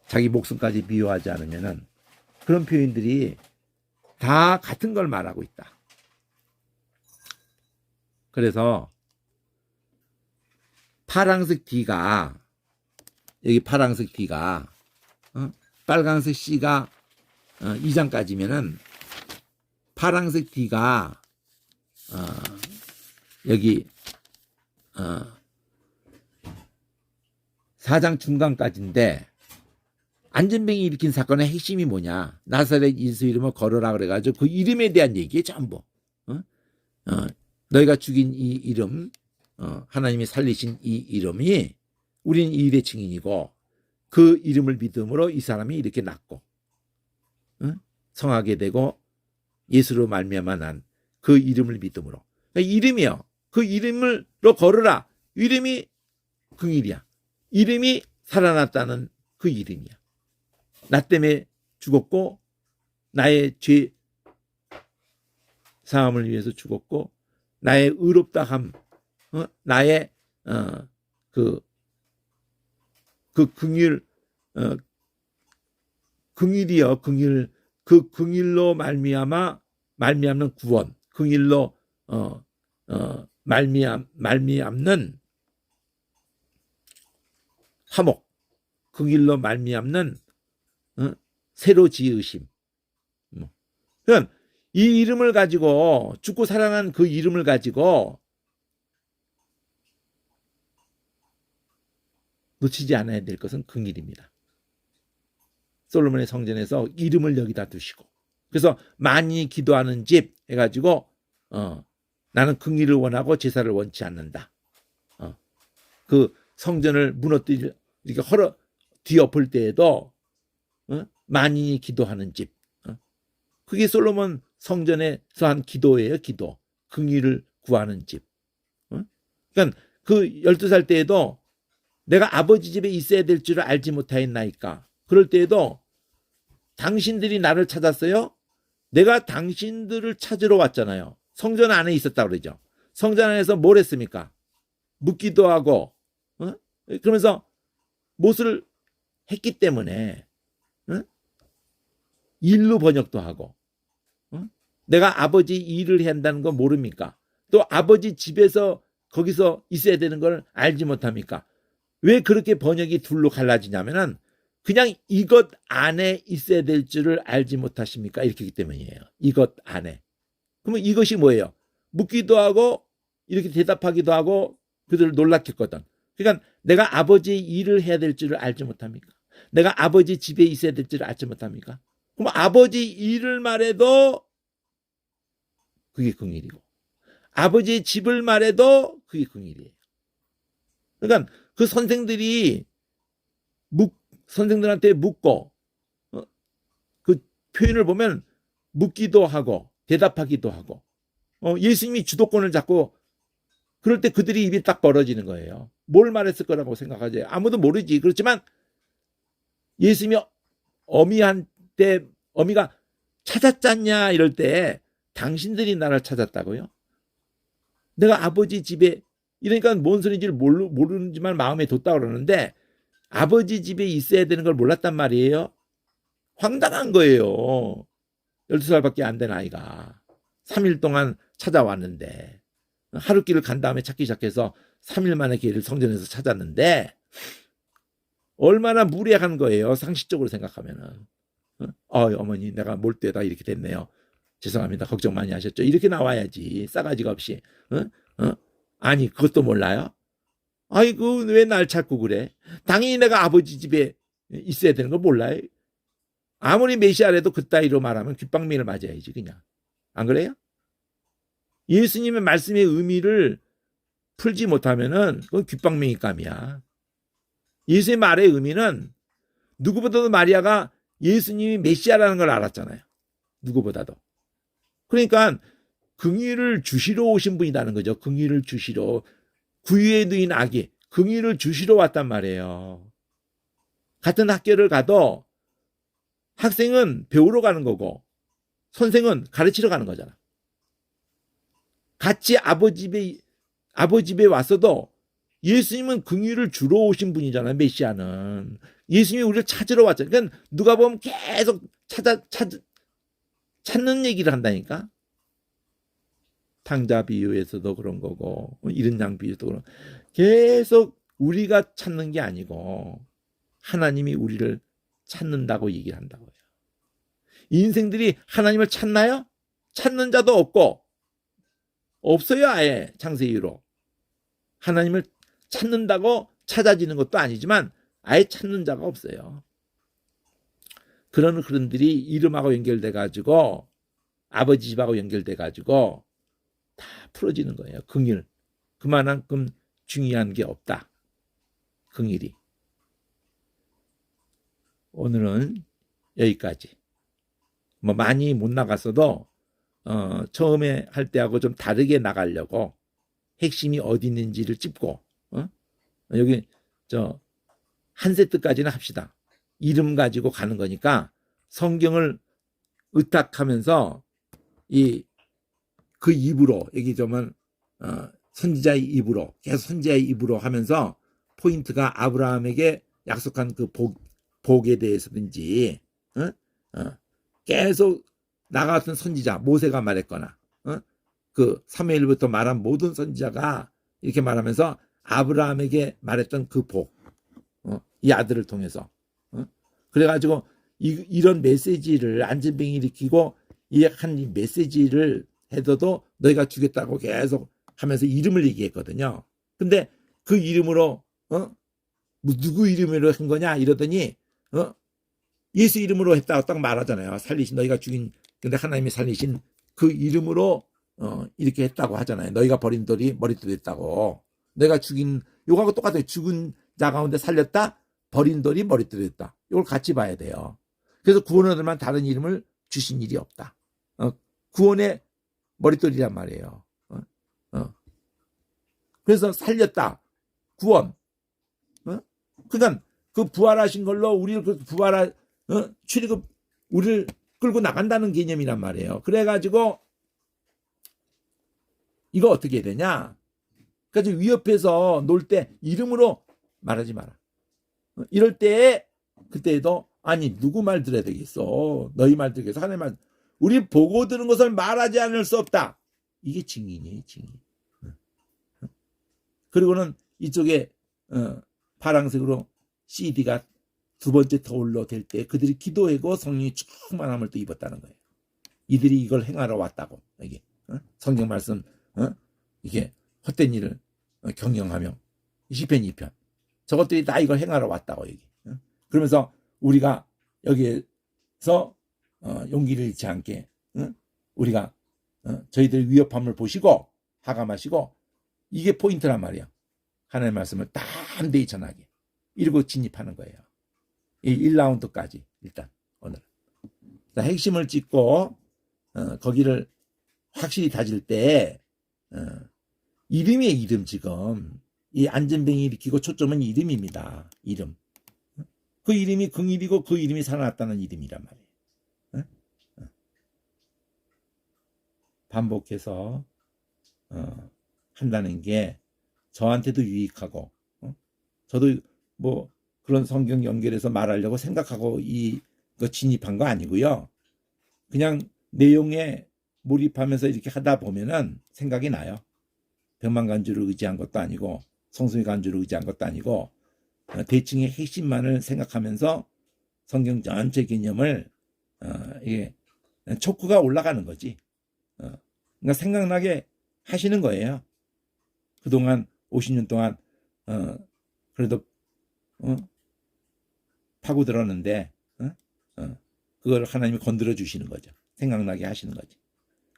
자기 목숨까지 미워하지 않으면은, 그런 표현들이 다 같은 걸 말하고 있다. 그래서 파란색 D가, 여기 파란색 D가 빨간색 C가 2장까지면은 파란색 D가 여기 4장 중간까지인데, 안전병이 일으킨 사건의 핵심이 뭐냐? 나사렛 예수 이름을 걸어라 그래가지고 그 이름에 대한 얘기에 전부. 너희가 죽인 이 이름, 하나님이 살리신 이 이름이 우리는 이 일의 증인이고, 그 이름을 믿음으로 이 사람이 이렇게 낫고 성하게 되고 예수로 말미암아 난 그 이름을 믿음으로. 그러니까 이름이요. 그 이름으로 걸으라. 이름이 긍일이야. 이름이 살아났다는 그 이름이야. 나 때문에 죽었고 나의 죄 사함을 위해서 죽었고 나의 의롭다함, 나의 그 긍일, 긍일이요. 긍일, 그 긍일로 말미암는 구원, 긍일로 말미암는 화목, 긍일로 말미암는 새로 지으심. 그러니까 이 이름을 가지고 죽고 살아난 그 이름을 가지고 놓치지 않아야 될 것은 긍일입니다. 솔로몬의 성전에서 이름을 여기다 두시고 그래서 많이 기도하는 집 해가지고 나는 긍일을 원하고 제사를 원치 않는다. 그 성전을 무너뜨리 이렇게 뒤엎을 때에도 많이 기도하는 집. 그게 솔로몬 성전에서 한 기도예요. 기도. 긍일을 구하는 집. 그러니까 그 12살 때에도 내가 아버지 집에 있어야 될 줄을 알지 못하였나이까. 그럴 때에도 당신들이 나를 찾았어요. 내가 당신들을 찾으러 왔잖아요. 성전 안에 있었다 그러죠. 성전 안에서 뭘 했습니까? 묻기도 하고 그러면서 못을 했기 때문에 일로 번역도 하고 내가 아버지 일을 해야 한다는 거 모릅니까? 또 아버지 집에서 거기서 있어야 되는 걸 알지 못합니까? 왜 그렇게 번역이 둘로 갈라지냐면은 그냥 이것 안에 있어야 될 줄을 알지 못하십니까? 이렇게 때문이에요. 이것 안에. 그러면 이것이 뭐예요? 묻기도 하고 이렇게 대답하기도 하고 그들을 놀랍겠거든. 그러니까 내가 아버지 일을 해야 될 줄을 알지 못합니까? 내가 아버지 집에 있어야 될 줄을 알지 못합니까? 그럼 아버지 일을 말해도 그게 긍일이고 아버지의 집을 말해도 그게 긍일이에요. 그러니까 그 선생들이 선생들한테 묻고 그 표현을 보면 묻기도 하고 대답하기도 하고 예수님이 주도권을 잡고 그럴 때 그들이 입이 딱 벌어지는 거예요. 뭘 말했을 거라고 생각하지? 아무도 모르지. 그렇지만 예수님이 어미한테 어미가 찾았잖냐 이럴 때 당신들이 나를 찾았다고요? 내가 아버지 집에 이러니까 뭔 소리인지를 모르지만 마음에 뒀다 그러는데 아버지 집에 있어야 되는 걸 몰랐단 말이에요. 황당한 거예요. 12살밖에 안 된 아이가 3일 동안 찾아왔는데 하루길을 간 다음에 찾기 시작해서 3일 만에 길을 성전에서 찾았는데 얼마나 무례한 거예요. 상식적으로 생각하면은. 어머니 내가 몰두에다 이렇게 됐네요. 죄송합니다. 걱정 많이 하셨죠. 이렇게 나와야지. 싸가지가 없이. 아니 그것도 몰라요? 아이고 왜 날 찾고 그래? 당연히 내가 아버지 집에 있어야 되는 거 몰라요? 아무리 메시아라도 그따위로 말하면 귓방맹이를 맞아야지 그냥. 안 그래요? 예수님의 말씀의 의미를 풀지 못하면은 그건 귓방맹이감이야. 예수의 말의 의미는 누구보다도 마리아가 예수님이 메시아라는 걸 알았잖아요. 누구보다도. 그러니까 긍휼을 주시러 오신 분이라는 거죠. 긍휼을 주시러. 구유에 누인 아기 긍휼을 주시러 왔단 말이에요. 같은 학교를 가도 학생은 배우러 가는 거고 선생은 가르치러 가는 거잖아. 같이 아버지 집에 왔어도 예수님은 긍휼을 주러 오신 분이잖아요. 메시아는. 예수님이 우리를 찾으러 왔잖아요. 그러니까 누가 보면 계속 찾는 얘기를 한다니까. 탕자 비유에서도 그런 거고 이른 양 비유도 그런 계속 우리가 찾는 게 아니고 하나님이 우리를 찾는다고 얘기를 한다고요. 인생들이 하나님을 찾나요? 찾는 자도 없고 없어요. 아예 창세기로. 하나님을 찾는다고 찾아지는 것도 아니지만 아예 찾는 자가 없어요. 그런 흐름들이 이름하고 연결돼 가지고 아버지 집하고 연결돼 가지고 다 풀어지는 거예요. 긍휼. 그만큼 중요한 게 없다. 긍휼이. 오늘은 여기까지. 뭐 많이 못 나갔어도 처음에 할 때하고 좀 다르게 나가려고 핵심이 어디 있는지를 찝고 여기 한 세트까지는 합시다. 이름 가지고 가는 거니까 성경을 의탁하면서 그 입으로 여기 정말 선지자의 입으로 계속 선지자의 입으로 하면서 포인트가 아브라함에게 약속한 그 복에 대해서든지 계속 나 같은 선지자 모세가 말했거나 그 사무엘부터 말한 모든 선지자가 이렇게 말하면서 아브라함에게 말했던 그 복, 이 아들을 통해서 그래가지고 이런 메시지를 안진뱅이 일으키고 이 메시지를 해도 너희가 주겠다고 계속 하면서 이름을 얘기했거든요. 근데 그 이름으로 누구 이름으로 한 거냐 이러더니 예수 이름으로 했다고 딱 말하잖아요. 살리신 너희가 죽인 근데 하나님이 살리신 그 이름으로 이렇게 했다고 하잖아요. 너희가 버린 돌이 머릿돌이 됐다고. 내가 죽인 요거하고 똑같아요. 죽은 자 가운데 살렸다. 버린 돌이 머릿돌이 됐다. 이걸 같이 봐야 돼요. 그래서 구원하들만 다른 이름을 주신 일이 없다. 구원의 머릿돌이란 말이에요. 그래서 살렸다. 구원. 그러니까 그 부활하신 걸로 우리를 출애굽 우리를 끌고 나간다는 개념이란 말이에요. 그래가지고 이거 어떻게 해야 되냐? 그래서 위협해서 놀 때 이름으로 말하지 마라. 이럴 때 그때도 아니 누구 말 들어야 되겠어? 너희 말 들겠어? 하나님 말. 우리 보고 들은 것을 말하지 않을 수 없다. 이게 증인이에요, 증인. 그리고는 이쪽에 파란색으로 CD가 두 번째 터울로 될 때 그들이 기도하고 성령이 충만함을 또 입었다는 거예요. 이들이 이걸 행하러 왔다고. 이게 성경 말씀 이게 헛된 일을 경영하며 시편 2편 저것들이 다 이걸 행하러 왔다고 얘기. 그러면서 우리가 여기에서 용기를 잃지 않게 우리가 저희들 위협함을 보시고 하감하시고 이게 포인트란 말이야. 하나님의 말씀을 담대히 전하게 이러고 진입하는 거예요. 이 1라운드까지 일단 오늘 핵심을 찍고 거기를 확실히 다질 때 이름이에요. 이름 지금 이 안전뱅이 일으키고 초점은 이름입니다. 이름. 그 이름이 긍일이고 그 이름이 살아났다는 이름이란 말이에요. 반복해서 한다는 게 저한테도 유익하고 저도 뭐 그런 성경 연결해서 말하려고 생각하고 이거 진입한 거 아니고요. 그냥 내용에 몰입하면서 이렇게 하다 보면은 생각이 나요. 백만간주를 의지한 것도 아니고 성수의 간주를 의지한 것도 아니고 대충의 핵심만을 생각하면서 성경 전체 개념을 이게 촉구가 올라가는 거지. 그러니까 생각나게 하시는 거예요. 그동안 50년 동안 그래도 파고들었는데 그걸 하나님이 건드려 주시는 거죠. 생각나게 하시는 거지.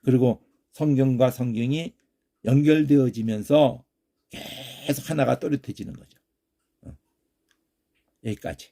그리고 성경과 성경이 연결되어지면서 계속 하나가 또렷해지는 거죠. 여기까지.